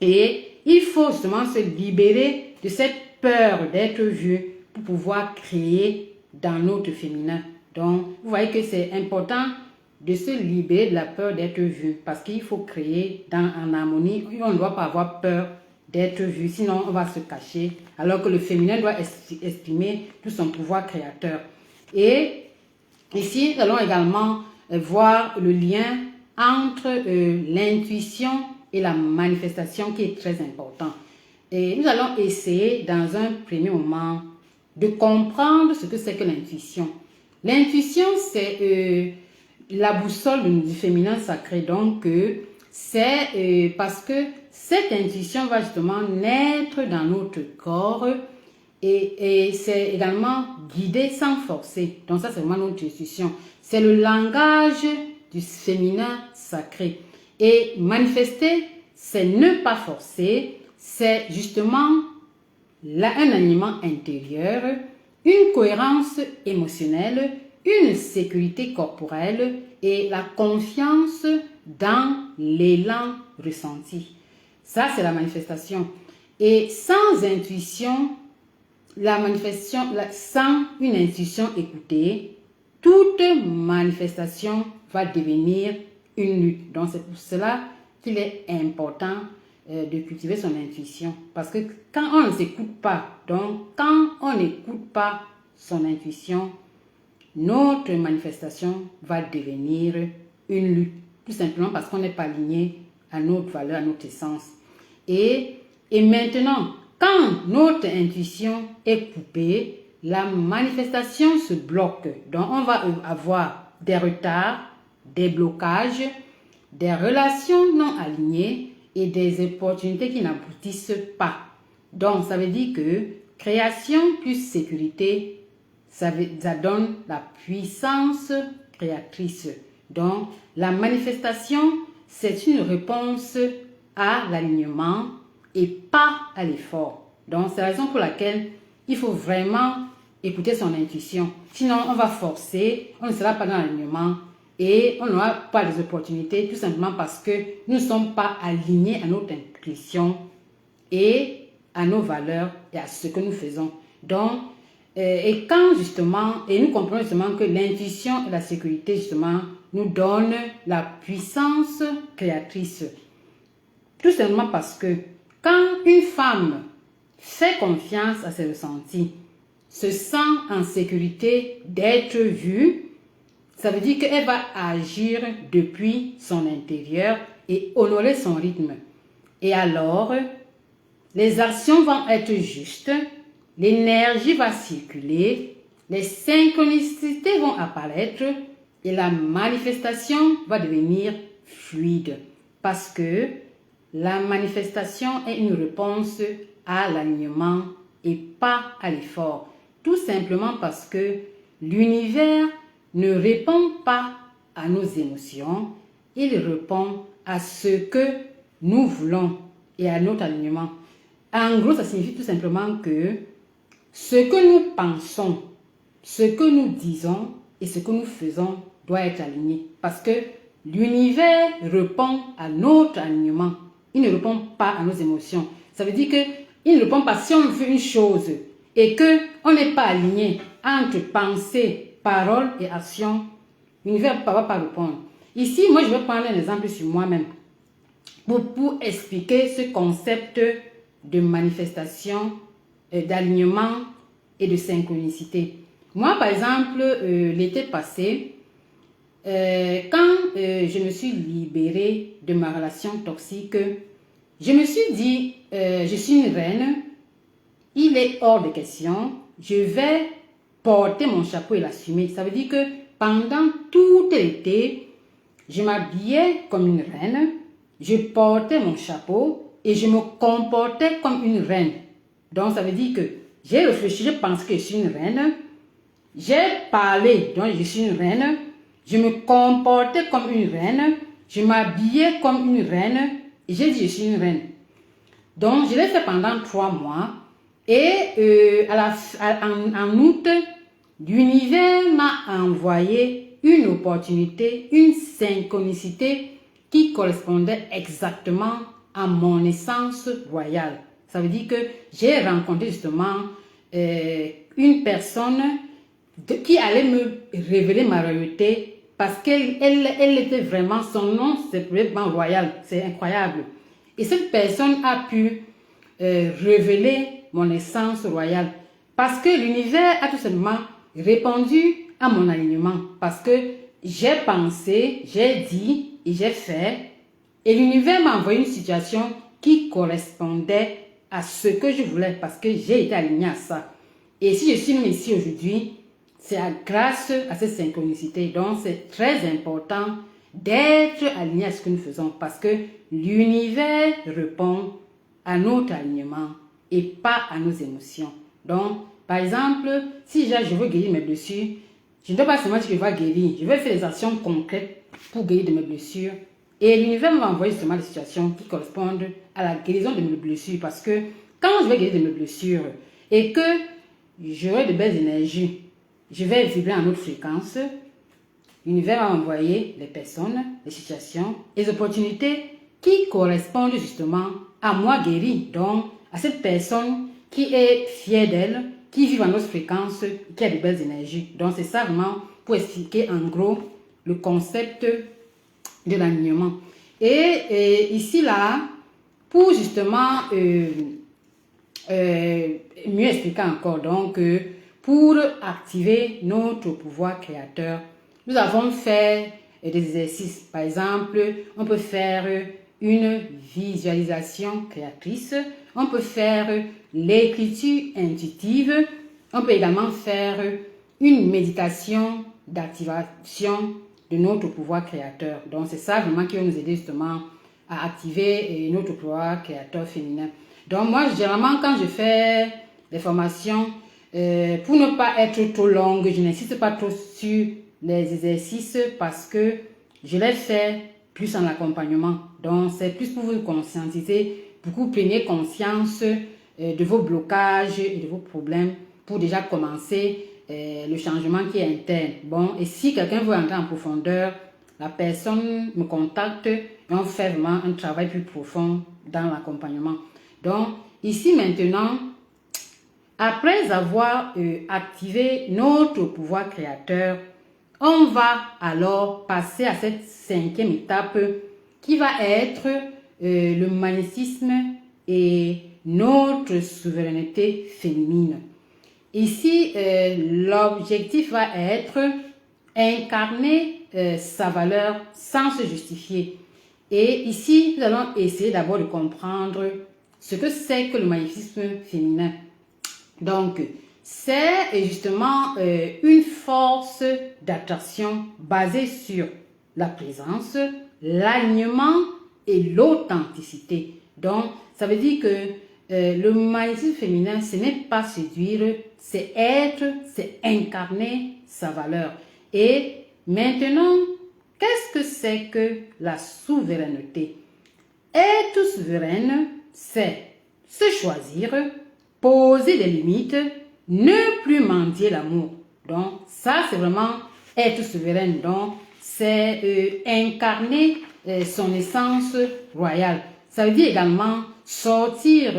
Et il faut justement se libérer de cette peur d'être vu pour pouvoir créer dans notre féminin. Donc, vous voyez que c'est important de se libérer de la peur d'être vu parce qu'il faut créer en harmonie. On ne doit pas avoir peur d'être vu, sinon on va se cacher, alors que le féminin doit exprimer tout son pouvoir créateur. Et ici, nous allons également voir le lien entre l'intuition et la manifestation qui est très important. Et nous allons essayer dans un premier moment de comprendre ce que c'est que l'intuition. L'intuition, c'est la boussole du féminin sacré. Donc, c'est parce que cette intuition va justement naître dans notre corps et c'est également guidé sans forcer. Donc ça, c'est vraiment notre intuition. C'est le langage du féminin sacré. Et manifester, c'est ne pas forcer, c'est justement un alignement intérieur, une cohérence émotionnelle, une sécurité corporelle et la confiance dans l'élan ressenti. Ça, c'est la manifestation. Et sans intuition, sans une intuition écoutée, toute manifestation va devenir une lutte. Donc, c'est pour cela qu'il est important de cultiver son intuition. Parce que quand on ne s'écoute pas, donc quand on n'écoute pas son intuition, notre manifestation va devenir une lutte. Tout simplement parce qu'on n'est pas aligné à notre valeur, à notre essence. Et maintenant, quand notre intuition est coupée, la manifestation se bloque. Donc, on va avoir des retards, des blocages, des relations non alignées et des opportunités qui n'aboutissent pas. Donc, ça veut dire que création plus sécurité, ça donne la puissance créatrice. Donc, la manifestation, c'est une réponse à l'alignement et pas à l'effort. Donc, c'est la raison pour laquelle il faut vraiment écouter son intuition. Sinon, on va forcer, on ne sera pas dans l'alignement et on n'aura pas les opportunités tout simplement parce que nous ne sommes pas alignés à notre intuition et à nos valeurs et à ce que nous faisons. Donc, et quand justement, et nous comprenons justement que l'intuition et la sécurité justement nous donnent la puissance créatrice. Tout simplement parce que quand une femme fait confiance à ses ressentis, se sent en sécurité d'être vue, ça veut dire qu'elle va agir depuis son intérieur et honorer son rythme. Et alors, les actions vont être justes, l'énergie va circuler, les synchronicités vont apparaître et la manifestation va devenir fluide. Parce que la manifestation est une réponse à l'alignement et pas à l'effort. Tout simplement parce que l'univers ne répond pas à nos émotions, il répond à ce que nous voulons et à notre alignement. En gros, ça signifie tout simplement que ce que nous pensons, ce que nous disons et ce que nous faisons doit être aligné. Parce que l'univers répond à notre alignement. Il ne répond pas à nos émotions. Ça veut dire qu'il ne répond pas si on veut une chose et qu'on n'est pas aligné entre pensée, parole et action. L'univers ne va pas répondre. Ici, moi, je vais prendre un exemple sur moi-même pour expliquer ce concept de manifestation, d'alignement et de synchronicité. Moi, par exemple, l'été passé, quand je me suis libérée de ma relation toxique, je me suis dit, je suis une reine, il est hors de question, je vais porter mon chapeau et l'assumer. Ça veut dire que pendant tout l'été, je m'habillais comme une reine, je portais mon chapeau et je me comportais comme une reine. Donc ça veut dire que j'ai réfléchi, je pense que je suis une reine, j'ai parlé, donc je suis une reine, je me comportais comme une reine, je m'habillais comme une reine et j'ai dit je suis une reine. Donc je l'ai fait pendant 3 mois et en août, l'univers m'a envoyé une opportunité, une synchronicité qui correspondait exactement à mon essence royale. Ça veut dire que j'ai rencontré justement une personne qui allait me révéler ma royauté parce qu'elle était vraiment, son nom c'est vraiment royal, c'est incroyable. Et cette personne a pu révéler mon essence royale parce que l'univers a tout simplement répondu à mon alignement parce que j'ai pensé, j'ai dit et j'ai fait et l'univers m'a envoyé une situation qui correspondait à ce que je voulais parce que j'ai été alignée à ça. Et si je suis ici aujourd'hui, c'est grâce à cette synchronicité. Donc c'est très important d'être aligné à ce que nous faisons parce que l'univers répond à notre alignement et pas à nos émotions. Donc, par exemple, si je veux guérir mes blessures, je ne dois pas seulement dire que je vais guérir, je vais faire des actions concrètes pour guérir de mes blessures. Et l'univers m'a envoyé justement des situations qui correspondent à la guérison de mes blessures parce que quand je vais guérir de mes blessures et que j'aurai de belles énergies, je vais vibrer en haute fréquence, l'univers m'a envoyé les personnes, les situations, les opportunités qui correspondent justement à moi guéri, donc à cette personne qui est fière d'elle, qui vit en haute fréquence, qui a de belles énergies. Donc c'est ça vraiment pour expliquer en gros le concept de l'alignement. Et ici là, pour justement mieux expliquer encore, donc pour activer notre pouvoir créateur, nous avons fait des exercices. Par exemple, on peut faire une visualisation créatrice, on peut faire l'écriture intuitive, on peut également faire une méditation d'activation de notre pouvoir créateur. Donc c'est ça vraiment qui va nous aider justement à activer notre pouvoir créateur féminin. Donc moi généralement quand je fais des formations, pour ne pas être trop longue, je n'insiste pas trop sur les exercices parce que je les fais plus en accompagnement. Donc c'est plus pour vous conscientiser, pour que vous preniez conscience de vos blocages et de vos problèmes pour déjà commencer le changement qui est interne. Bon, et si quelqu'un veut entrer en profondeur, la personne me contacte et on fait vraiment un travail plus profond dans l'accompagnement. Donc, ici maintenant, après avoir activé notre pouvoir créateur, on va alors passer à cette 5e étape qui va être le magnétisme et notre souveraineté féminine. Ici, l'objectif va être incarner sa valeur sans se justifier. Et ici, nous allons essayer d'abord de comprendre ce que c'est que le magnétisme féminin. Donc, c'est justement une force d'attraction basée sur la présence, l'alignement et l'authenticité. Donc, ça veut dire que le magnétisme féminin, ce n'est pas séduire, c'est être, c'est incarner sa valeur. Et maintenant, qu'est-ce que c'est que la souveraineté? Être souveraine, c'est se choisir, poser des limites, ne plus mendier l'amour. Donc, ça, c'est vraiment être souveraine. Donc, c'est incarner son essence royale. Ça veut dire également sortir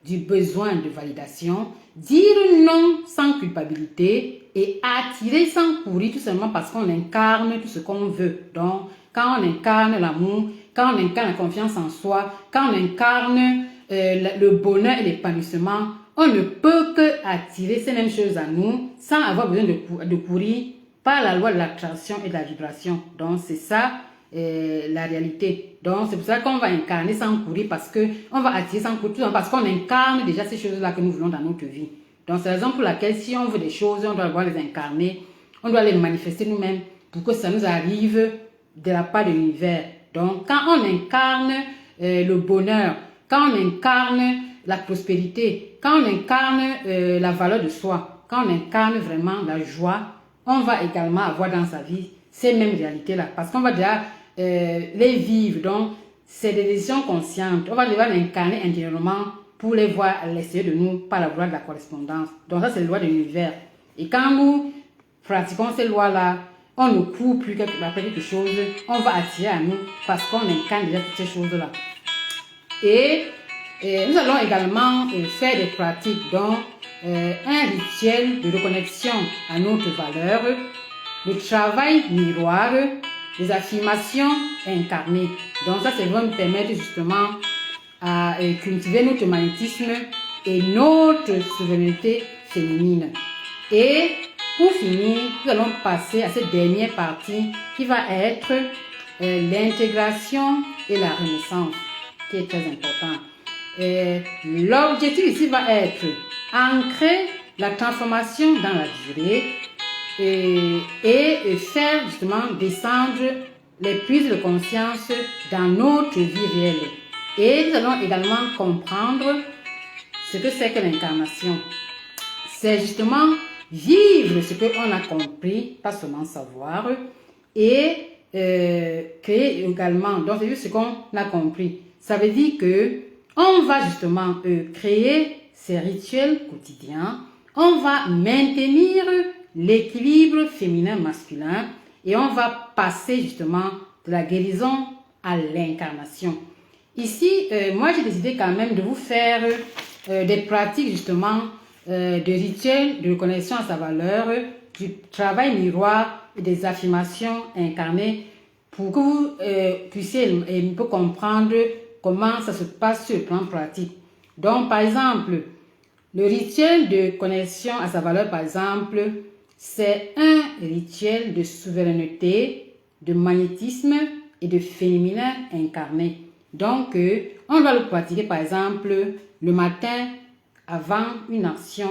du besoin de validation, dire non sans culpabilité et attirer sans courir tout simplement parce qu'on incarne tout ce qu'on veut. Donc, quand on incarne l'amour, quand on incarne la confiance en soi, quand on incarne le bonheur et l'épanouissement, on ne peut que attirer ces mêmes choses à nous sans avoir besoin de courir par la loi de l'attraction et de la vibration. Donc, c'est ça la réalité. Donc, c'est pour ça qu'on va incarner sans courir parce qu'on va attirer sans courir, parce qu'on incarne déjà ces choses-là que nous voulons dans notre vie. Donc, c'est la raison pour laquelle si on veut des choses, on doit pouvoir les incarner, on doit les manifester nous-mêmes pour que ça nous arrive de la part de l'univers. Donc, quand on incarne le bonheur, quand on incarne la prospérité, quand on incarne la valeur de soi, quand on incarne vraiment la joie, on va également avoir dans sa vie ces mêmes réalités-là. Parce qu'on va déjà les vivre. Donc, c'est des décisions conscientes. On va devoir l'incarner intérieurement pour les voir à l'extérieur de nous par la loi de la correspondance. Donc, ça, c'est la loi de l'univers. Et quand nous pratiquons ces lois-là, on ne court plus après quelque chose, on va attirer à nous parce qu'on incarne déjà toutes ces choses-là. Et nous allons également faire des pratiques, dont un rituel de reconnexion à notre valeur, le travail miroir, les affirmations incarnées. Donc ça, va nous permettre justement à cultiver notre magnétisme et notre souveraineté féminine. Et pour finir, nous allons passer à cette dernière partie qui va être l'intégration et la renaissance, qui est très important. L'objectif ici va être ancrer la transformation dans la durée et faire justement descendre les prises de conscience dans notre vie réelle. Et nous allons également comprendre ce que c'est que l'incarnation. C'est justement vivre ce qu'on a compris, pas seulement savoir, et créer également, donc c'est ce qu'on a compris. Ça veut dire que on va justement créer ces rituels quotidiens, on va maintenir l'équilibre féminin-masculin et on va passer justement de la guérison à l'incarnation. Ici, moi j'ai décidé quand même de vous faire des pratiques justement de rituels de reconnaissance à sa valeur, du travail miroir et des affirmations incarnées pour que vous puissiez un peu comprendre comment ça se passe sur le plan pratique. Donc, par exemple, le rituel de connexion à sa valeur, par exemple, c'est un rituel de souveraineté, de magnétisme et de féminin incarné. Donc, on va le pratiquer, par exemple, le matin avant une action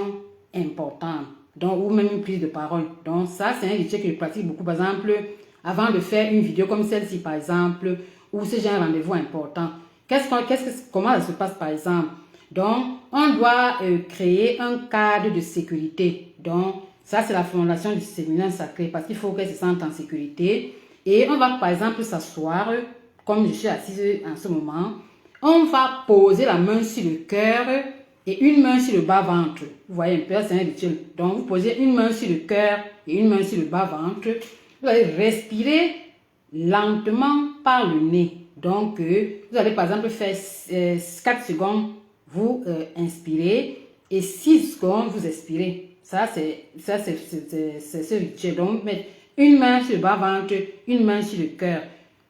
importante, donc, ou même une prise de parole. Donc, ça, c'est un rituel que je pratique beaucoup, par exemple, avant de faire une vidéo comme celle-ci, par exemple, ou si j'ai un rendez-vous important. Comment ça se passe, par exemple? Donc, on doit créer un cadre de sécurité. Donc, ça, c'est la fondation du féminin sacré parce qu'il faut qu'elle se sente en sécurité. Et on va, par exemple, s'asseoir, comme je suis assise en ce moment. On va poser la main sur le cœur et une main sur le bas-ventre. Vous voyez un peu, c'est un rituel. Donc, vous posez une main sur le cœur et une main sur le bas-ventre. Vous allez respirer lentement par le nez. Donc, vous allez par exemple faire 4 secondes, vous inspirez. et 6 secondes, vous expirez. Ça, c'est ce rituel. Donc, mettre une main sur le bas-ventre, une main sur le cœur.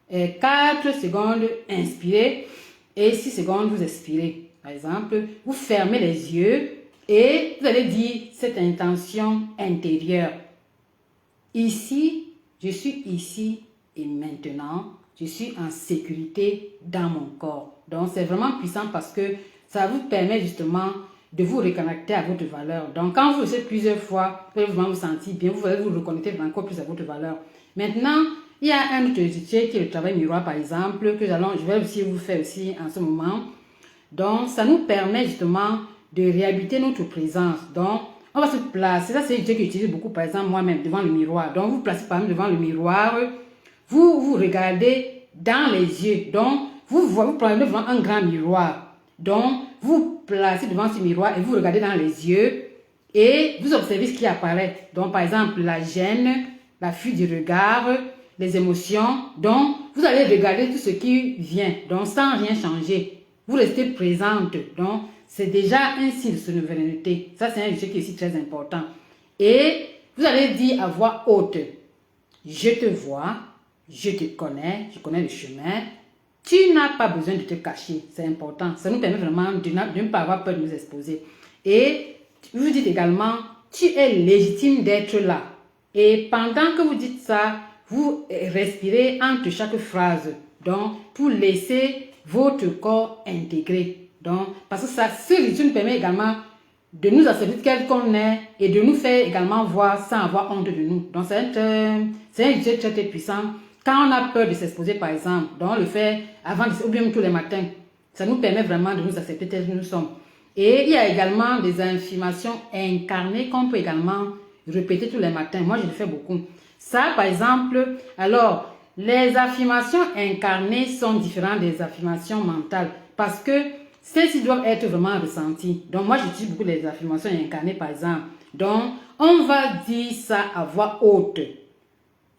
4 secondes, inspirez et 6 secondes, vous expirez. Par exemple, vous fermez les yeux et vous allez dire cette intention intérieure. Ici, je suis ici et maintenant, je suis en sécurité dans mon corps. Donc, c'est vraiment puissant parce que ça vous permet justement de vous reconnecter à votre valeur. Donc, quand vous le faites plusieurs fois, vous allez vous sentir bien, vous allez vous reconnecter encore plus à votre valeur. Maintenant, il y a un autre rituel qui est le travail miroir, par exemple, que je vais aussi vous faire aussi en ce moment. Donc, ça nous permet justement de réhabiter notre présence. Donc, on va se placer. Ça, c'est un rituel que j'utilise beaucoup, par exemple, moi-même, devant le miroir. Donc, vous vous placez par exemple devant le miroir. Vous regardez dans les yeux. Donc, vous prenez devant un grand miroir. Donc, vous placez devant ce miroir et vous regardez dans les yeux et vous observez ce qui apparaît. Donc, par exemple, la gêne, la fuite du regard, les émotions. Donc, vous allez regarder tout ce qui vient. Donc, sans rien changer. Vous restez présente. Donc, c'est déjà un signe de souveraineté. Ça, c'est un sujet qui est aussi très important. Et vous allez dire à voix haute, je te vois, je te connais, je connais le chemin. Tu n'as pas besoin de te cacher. C'est important. Ça nous permet vraiment de ne pas avoir peur de nous exposer. Et vous dites également, tu es légitime d'être là. Et pendant que vous dites ça, vous respirez entre chaque phrase. Donc, pour laisser votre corps intégré. Donc, parce que ça, ce rituel nous permet également de nous accepter tel qu'on est et de nous faire également voir sans avoir honte de nous. Donc, c'est un rituel très, très puissant. Quand on a peur de s'exposer, par exemple, donc le faire avant ou bien tous les matins, ça nous permet vraiment de nous accepter tels que nous sommes. Et il y a également des affirmations incarnées qu'on peut également répéter tous les matins. Moi, je le fais beaucoup. Ça, par exemple, alors, les affirmations incarnées sont différentes des affirmations mentales parce que celles-ci doivent être vraiment ressenties. Donc, moi, j'utilise beaucoup les affirmations incarnées, par exemple. Donc, on va dire ça à voix haute.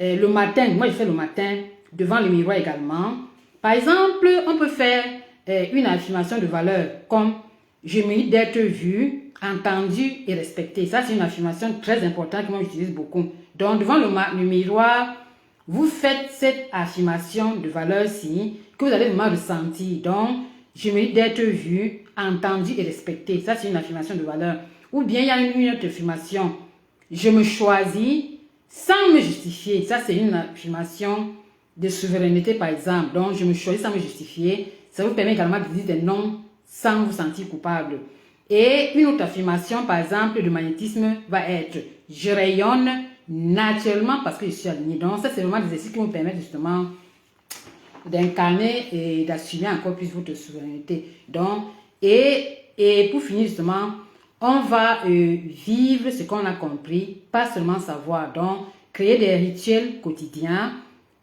Le matin, moi, je fais le matin devant le miroir également. Par exemple, on peut faire une affirmation de valeur comme « Je mérite d'être vu, entendu et respecté ». Ça, c'est une affirmation très importante que moi, j'utilise beaucoup. Donc, devant le miroir, vous faites cette affirmation de valeur-ci que vous allez vraiment ressentir. Donc, je mérite d'être vu, entendu et respecté. Ça, c'est une affirmation de valeur. Ou bien, il y a une autre affirmation. Je me choisis sans me justifier. Ça, c'est une affirmation de souveraineté, par exemple. Donc, je me choisis sans me justifier. Ça vous permet également de dire des noms sans vous sentir coupable. Et une autre affirmation, par exemple, de magnétisme va être « Je rayonne naturellement parce que je suis aligné ». Donc, ça, c'est vraiment des exercices qui vous permettent justement d'incarner et d'assumer encore plus votre souveraineté. Donc, et pour finir justement, on va vivre ce qu'on a compris, pas seulement savoir. Donc, créer des rituels quotidiens,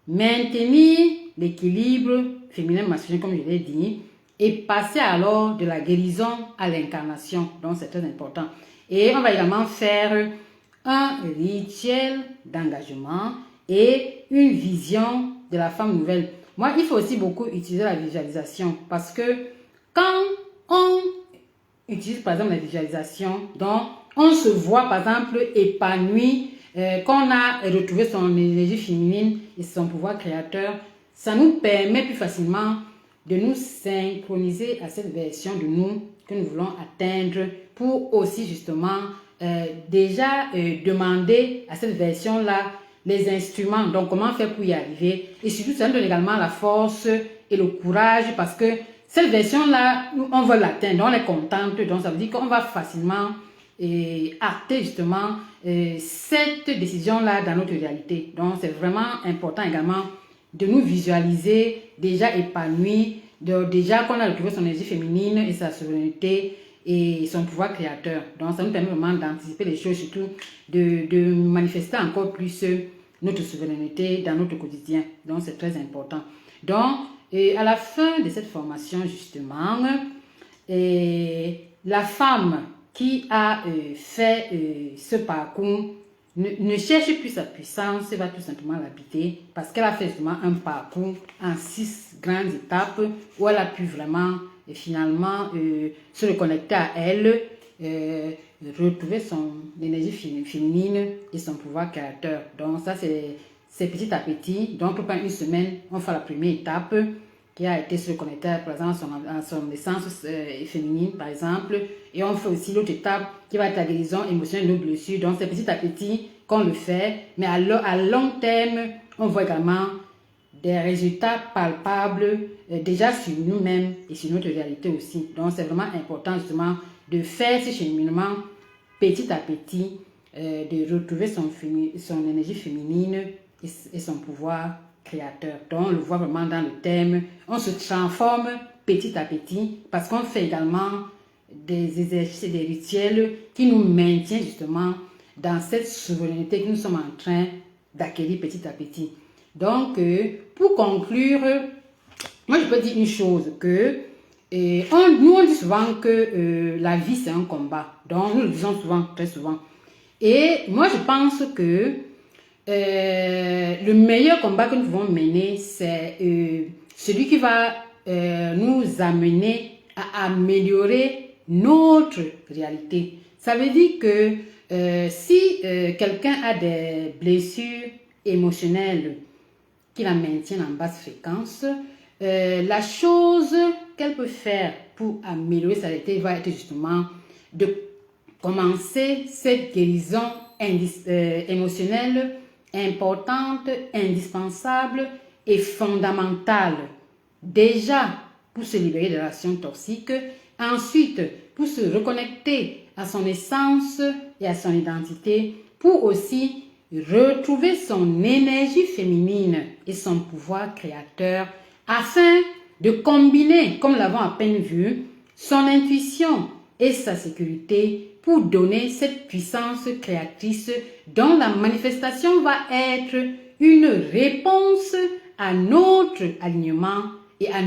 maintenir l'équilibre féminin-masculin, comme je l'ai dit, et passer alors de la guérison à l'incarnation. Donc, c'est très important. Et on va également faire un rituel d'engagement et une vision de la femme nouvelle. Moi, il faut aussi beaucoup utiliser la visualisation parce que quand on utilise par exemple la visualisation, donc on se voit par exemple épanoui, qu'on a retrouvé son énergie féminine et son pouvoir créateur, ça nous permet plus facilement de nous synchroniser à cette version de nous que nous voulons atteindre pour aussi justement déjà demander à cette version-là les instruments, donc comment faire pour y arriver. Et surtout, ça nous donne également la force et le courage parce que cette version-là, on veut l'atteindre, on est contente, donc ça veut dire qu'on va facilement acter justement cette décision-là dans notre réalité. Donc, c'est vraiment important également de nous visualiser déjà épanouis, déjà qu'on a retrouvé son énergie féminine et sa souveraineté et son pouvoir créateur. Donc, ça nous permet vraiment d'anticiper les choses, surtout de manifester encore plus notre souveraineté dans notre quotidien. Donc, c'est très important. Donc, à la fin de cette formation, justement, la femme qui a fait ce parcours ne cherche plus sa puissance, elle va tout simplement l'habiter parce qu'elle a fait justement un parcours en 6 grandes étapes où elle a pu vraiment finalement se reconnecter à elle retrouver son énergie féminine et son pouvoir créateur. Donc ça c'est petit à petit. Donc pendant une semaine, on fait la première étape qui a été se connecter par exemple à son essence féminine par exemple. Et on fait aussi l'autre étape qui va être la guérison émotionnelle de nos blessures. Donc c'est petit à petit qu'on le fait. Mais à long terme, on voit également des résultats palpables déjà sur nous-mêmes et sur notre réalité aussi. Donc c'est vraiment important justement de faire ce cheminement petit à petit, de retrouver son énergie féminine et son pouvoir créateur. Donc on le voit vraiment dans le thème, on se transforme petit à petit parce qu'on fait également des exercices et des rituels qui nous maintiennent justement dans cette souveraineté que nous sommes en train d'acquérir petit à petit. Donc, pour conclure, moi je peux dire une chose, que nous on dit souvent que la vie c'est un combat. Donc nous le disons souvent, très souvent. Et moi je pense que le meilleur combat que nous pouvons mener, c'est celui qui va nous amener à améliorer notre réalité. Ça veut dire que si quelqu'un a des blessures émotionnelles qui la maintiennent en basse fréquence, la chose qu'elle peut faire pour améliorer sa réalité va être justement de commencer cette guérison émotionnelle importante, indispensable et fondamentale. Déjà pour se libérer des relations toxiques, ensuite pour se reconnecter à son essence et à son identité, pour aussi retrouver son énergie féminine et son pouvoir créateur afin de combiner, comme nous l'avons à peine vu, son intuition et sa sécurité pour donner cette puissance créatrice dont la manifestation va être une réponse à notre alignement et à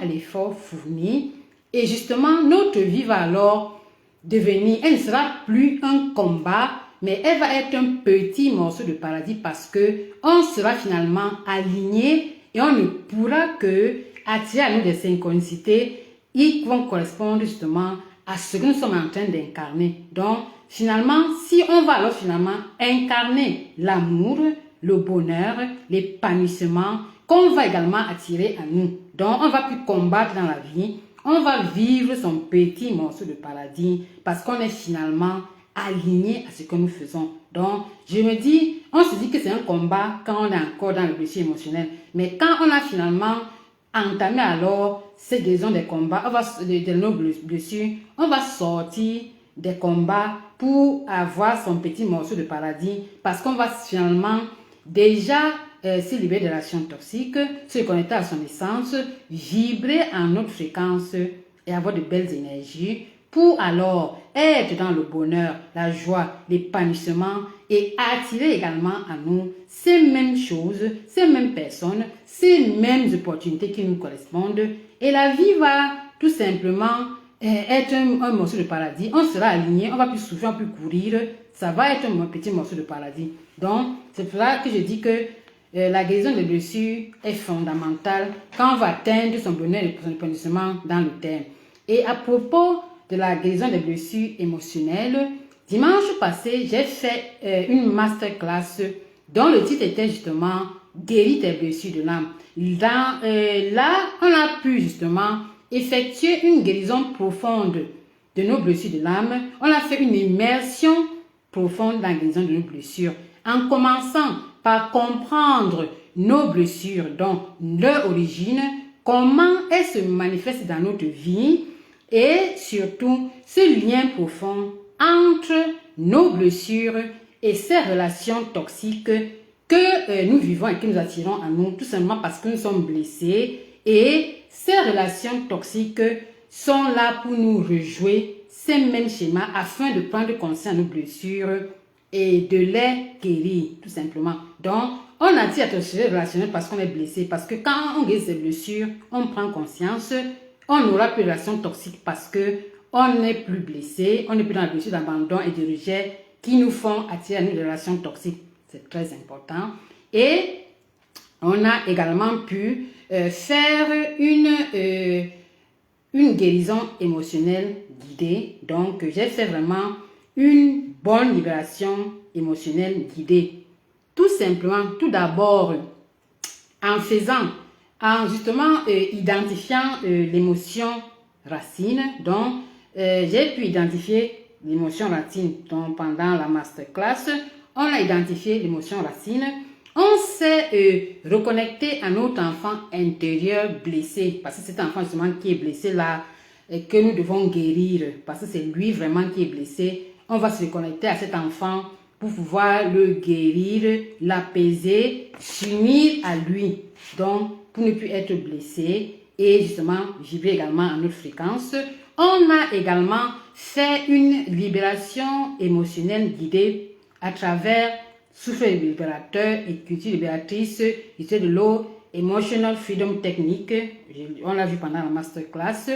l'effort fourni. Et justement, notre vie va alors devenir, elle ne sera plus un combat, mais elle va être un petit morceau de paradis parce que on sera finalement aligné et on ne pourra que attirer à nous des synchronicités qui vont correspondre justement à ce que nous sommes en train d'incarner. Donc, finalement, si on va alors finalement incarner l'amour, le bonheur, l'épanouissement, qu'on va également attirer à nous. Donc, on va plus combattre dans la vie, on va vivre son petit morceau de paradis parce qu'on est finalement aligné à ce que nous faisons. Donc, je me dis, on se dit que c'est un combat quand on est encore dans le blessure émotionnel. Mais quand on a finalement entamé alors cette guérison des combats, de nos blessures, on va sortir des combats pour avoir son petit morceau de paradis parce qu'on va finalement déjà se libérer des relations toxiques, se connecter à son essence, vibrer en notre fréquence et avoir de belles énergies pour alors être dans le bonheur, la joie, l'épanouissement et attirer également à nous ces mêmes choses, ces mêmes personnes, ces mêmes opportunités qui nous correspondent. Et la vie va tout simplement être un morceau de paradis. On sera aligné, on va plus souffrir, on va plus courir. Ça va être un petit morceau de paradis. Donc, c'est pour ça que je dis que la guérison des blessures est fondamentale quand on va atteindre son bonheur et son épanouissement dans le terme. Et à propos de la guérison des blessures émotionnelles, dimanche passé, j'ai fait une masterclass dont le titre était justement « Guérir tes blessures de l'âme ». Là, on a pu justement effectuer une guérison profonde de nos blessures de l'âme. On a fait une immersion profonde dans la guérison de nos blessures en commençant par comprendre nos blessures, donc leur origine, comment elles se manifestent dans notre vie et surtout ce lien profond entre nos blessures et ces relations toxiques que nous vivons et que nous attirons à nous, tout simplement parce que nous sommes blessés. Et ces relations toxiques sont là pour nous rejouer ces mêmes schémas afin de prendre conscience de nos blessures et de les guérir, tout simplement. Donc, on attire à ce relationnel parce qu'on est blessé. Parce que quand on guérit ses blessures, on prend conscience, on n'aura plus de relations toxiques parce qu'on n'est plus blessé, on n'est plus dans la blessure d'abandon et de rejet qui nous font attirer à nous des relations toxiques. C'est très important. Et on a également pu faire une guérison émotionnelle guidée. Donc, j'ai fait vraiment une bonne libération émotionnelle guidée. Tout simplement, tout d'abord, en justement identifiant l'émotion racine. Donc, j'ai pu identifier l'émotion racine. Donc, pendant la masterclass, on a identifié l'émotion racine. On s'est reconnecté à notre enfant intérieur blessé. Parce que c'est cet enfant justement qui est blessé là, que nous devons guérir. Parce que c'est lui vraiment qui est blessé. On va se reconnecter à cet enfant pour pouvoir le guérir, l'apaiser, s'unir à lui. Donc, pour ne plus être blessé et justement vibrer également à notre fréquence. On a également fait une libération émotionnelle guidée à travers souffle libérateur et culture libératrice, histoire de l'eau, Emotional Freedom Technique. On l'a vu pendant la masterclass.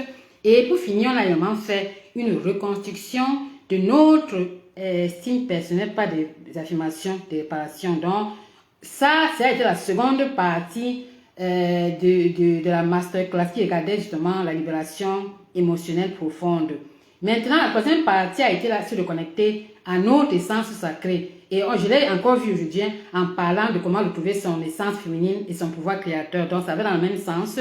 Et pour finir, on a également fait une reconstruction de notre estime personnelle par des affirmations de réparation. Donc, ça a été la seconde partie de la masterclass qui regardait justement la libération émotionnelle profonde. Maintenant, la troisième partie a été là sur de connecter à notre essence sacrée. Et je l'ai encore vu aujourd'hui en parlant de comment retrouver son essence féminine et son pouvoir créateur. Donc, ça va dans le même sens.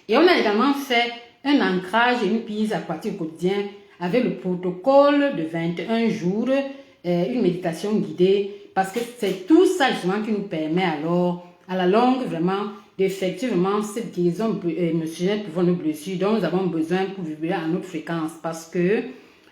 Et on a également fait un ancrage et une prise à partir du quotidien avec le protocole de 21 jours, une méditation guidée. Parce que c'est tout ça justement qui nous permet alors, à la longue, vraiment, d'effectuer vraiment cette guérison émotionnelle pour nos blessures dont nous avons besoin pour vibrer à notre fréquence. Parce que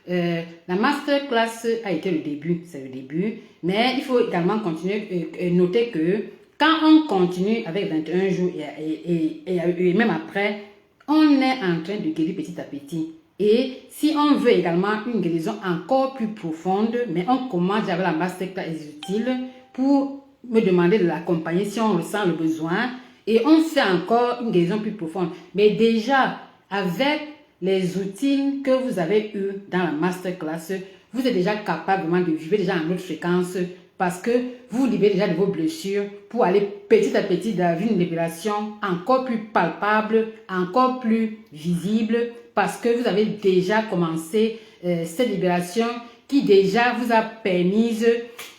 la masterclass a été le début, c'est le début, mais il faut également continuer et noter que quand on continue avec 21 jours et même après, on est en train de guérir petit à petit. Et si on veut également une guérison encore plus profonde, mais on commence avec la masterclass utile pour me demander de l'accompagner si on ressent le besoin. Et on fait encore une guérison plus profonde. Mais déjà, avec les outils que vous avez eus dans la masterclass, vous êtes déjà capable vraiment de vivre déjà en autre fréquence parce que vous libérez déjà de vos blessures pour aller petit à petit dans une libération encore plus palpable, encore plus visible parce que vous avez déjà commencé cette libération qui déjà vous a permis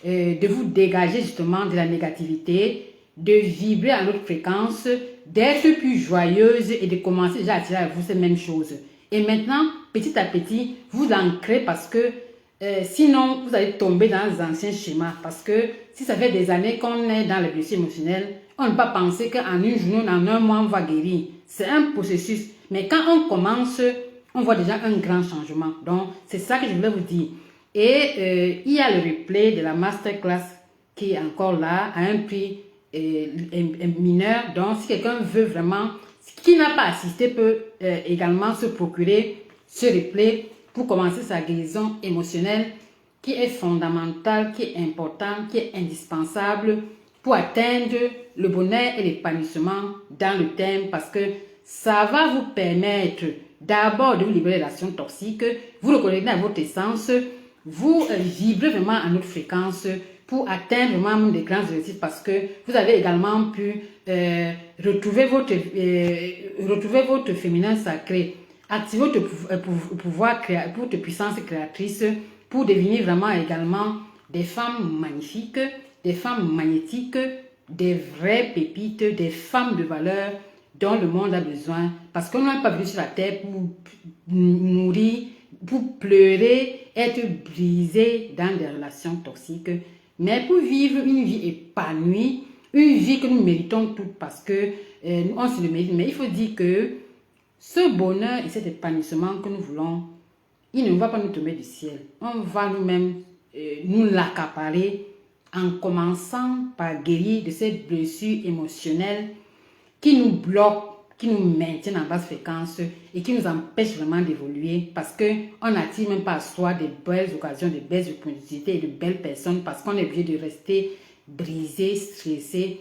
de vous dégager justement de la négativité, de vibrer à notre fréquence, d'être plus joyeuse et de commencer déjà à attirer à vous ces mêmes choses. Et maintenant, petit à petit, vous ancrez parce que sinon, vous allez tomber dans les anciens schémas. Parce que si ça fait des années qu'on est dans les blessures émotionnelles, on ne peut pas penser qu'en une journée, en un mois, on va guérir. C'est un processus. Mais quand on commence, on voit déjà un grand changement. Donc, c'est ça que je voulais vous dire. Et il y a le replay de la masterclass qui est encore là, à un prix mineur. Donc, si quelqu'un veut vraiment, qui n'a pas assisté, peut également se procurer ce replay pour commencer sa guérison émotionnelle qui est fondamentale, qui est importante, qui est indispensable pour atteindre le bonheur et l'épanouissement dans le thème parce que ça va vous permettre d'abord de vous libérer des relations toxiques, vous reconnecter à votre essence, vous vibrez vraiment à notre fréquence pour atteindre vraiment des grands objectifs parce que vous avez également pu retrouver votre féminin sacré, activer votre pouvoir, votre puissance créatrice pour devenir vraiment également des femmes magnifiques, des femmes magnétiques, des vraies pépites, des femmes de valeur dont le monde a besoin. Parce qu'on n'est pas venu sur la terre pour nourrir, pour pleurer, être brisé dans des relations toxiques, mais pour vivre une vie épanouie, une vie que nous méritons toutes parce que on se le mérite. Mais il faut dire que ce bonheur et cet épanouissement que nous voulons, il ne va pas nous tomber du ciel. On va nous-mêmes nous l'accaparer en commençant par guérir de cette blessure émotionnelle qui nous bloque, qui nous maintiennent en basse fréquence et qui nous empêche vraiment d'évoluer parce qu'on n'attire même pas à soi des belles occasions, des belles opportunités et de belles personnes parce qu'on est obligé de rester brisé, stressé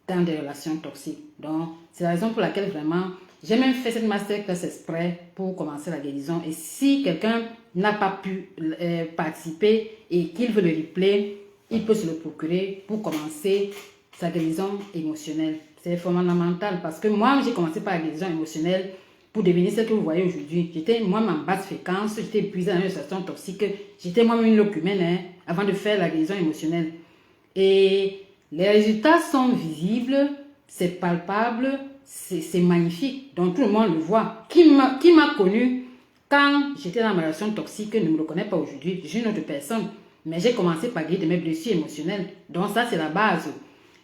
dans des relations toxiques. Donc, c'est la raison pour laquelle vraiment, j'ai même fait cette masterclass exprès pour commencer la guérison. Et si quelqu'un n'a pas pu participer et qu'il veut le replay, il peut se le procurer pour commencer sa guérison émotionnelle. C'est fondamental parce que moi, j'ai commencé par la guérison émotionnelle pour devenir ce que vous voyez aujourd'hui. J'étais moi-même en basse fréquence, j'étais épuisée dans une situation toxique, j'étais moi-même une locumène avant de faire la guérison émotionnelle. Et les résultats sont visibles, c'est palpable, c'est magnifique, donc tout le monde le voit. Qui m'a connu quand j'étais dans ma relation toxique ne me reconnaît pas aujourd'hui, je suis une autre personne. Mais j'ai commencé par guérir de mes blessures émotionnelles. Donc ça, c'est la base.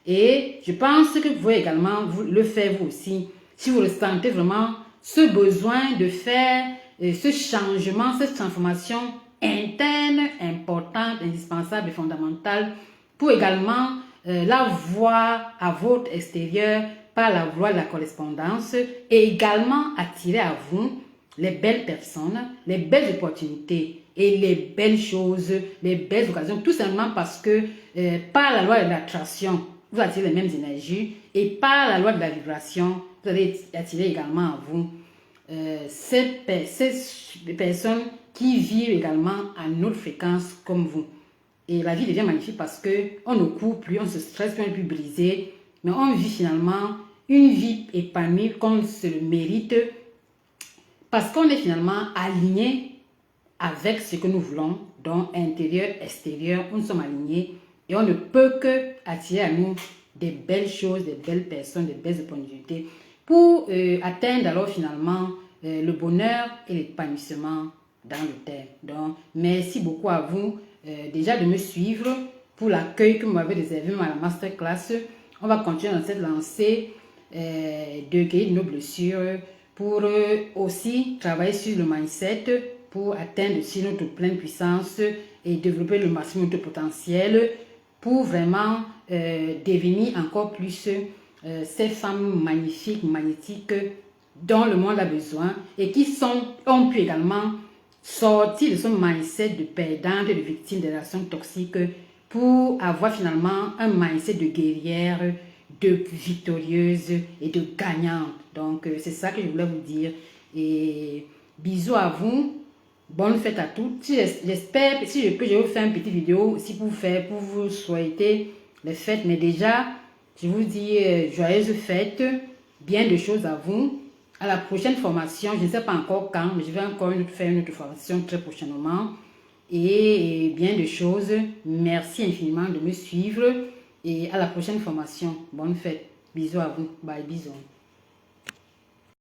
Et je pense que vous pouvez également le faire vous aussi. Si vous ressentez vraiment ce besoin de faire ce changement, cette transformation interne, importante, indispensable et fondamentale pour également la voir à votre extérieur par la voie de la correspondance et également attirer à vous les belles personnes, les belles opportunités et les belles choses, les belles occasions, tout simplement parce que par la loi de l'attraction, vous attirez les mêmes énergies et par la loi de la vibration, vous allez attirer également à vous ces personnes qui vivent également à notre fréquence comme vous. Et la vie devient magnifique parce qu'on ne court plus, on se stresse, on n'est plus brisé, mais on vit finalement une vie épanouie qu'on se le mérite parce qu'on est finalement aligné avec ce que nous voulons, donc intérieur, extérieur, nous sommes alignés et on ne peut que attirer à nous des belles choses, des belles personnes, des belles opportunités pour atteindre alors finalement le bonheur et l'épanouissement dans le terme. Donc, merci beaucoup à vous déjà de me suivre pour l'accueil que vous m'avez réservé à la masterclass. On va continuer dans cette lancée de guérir nos blessures pour aussi travailler sur le mindset pour atteindre aussi notre pleine puissance et développer le maximum de potentiel pour vraiment devenir encore plus ces femmes magnifiques, magnétiques dont le monde a besoin et qui ont pu également sortir de ce mindset de perdante, de victime des relations toxiques pour avoir finalement un mindset de guerrière, de victorieuse et de gagnante. Donc, c'est ça que je voulais vous dire. Et bisous à vous. Bonne fête à toutes. J'espère, si je peux, je vais vous faire une petite vidéo aussi pour vous souhaiter les fêtes. Mais déjà, je vous dis joyeuses fêtes, bien de choses à vous. À la prochaine formation, je ne sais pas encore quand, mais je vais encore faire une autre formation très prochainement. Et bien de choses. Merci infiniment de me suivre. Et à la prochaine formation. Bonne fête. Bisous à vous. Bye, bisous.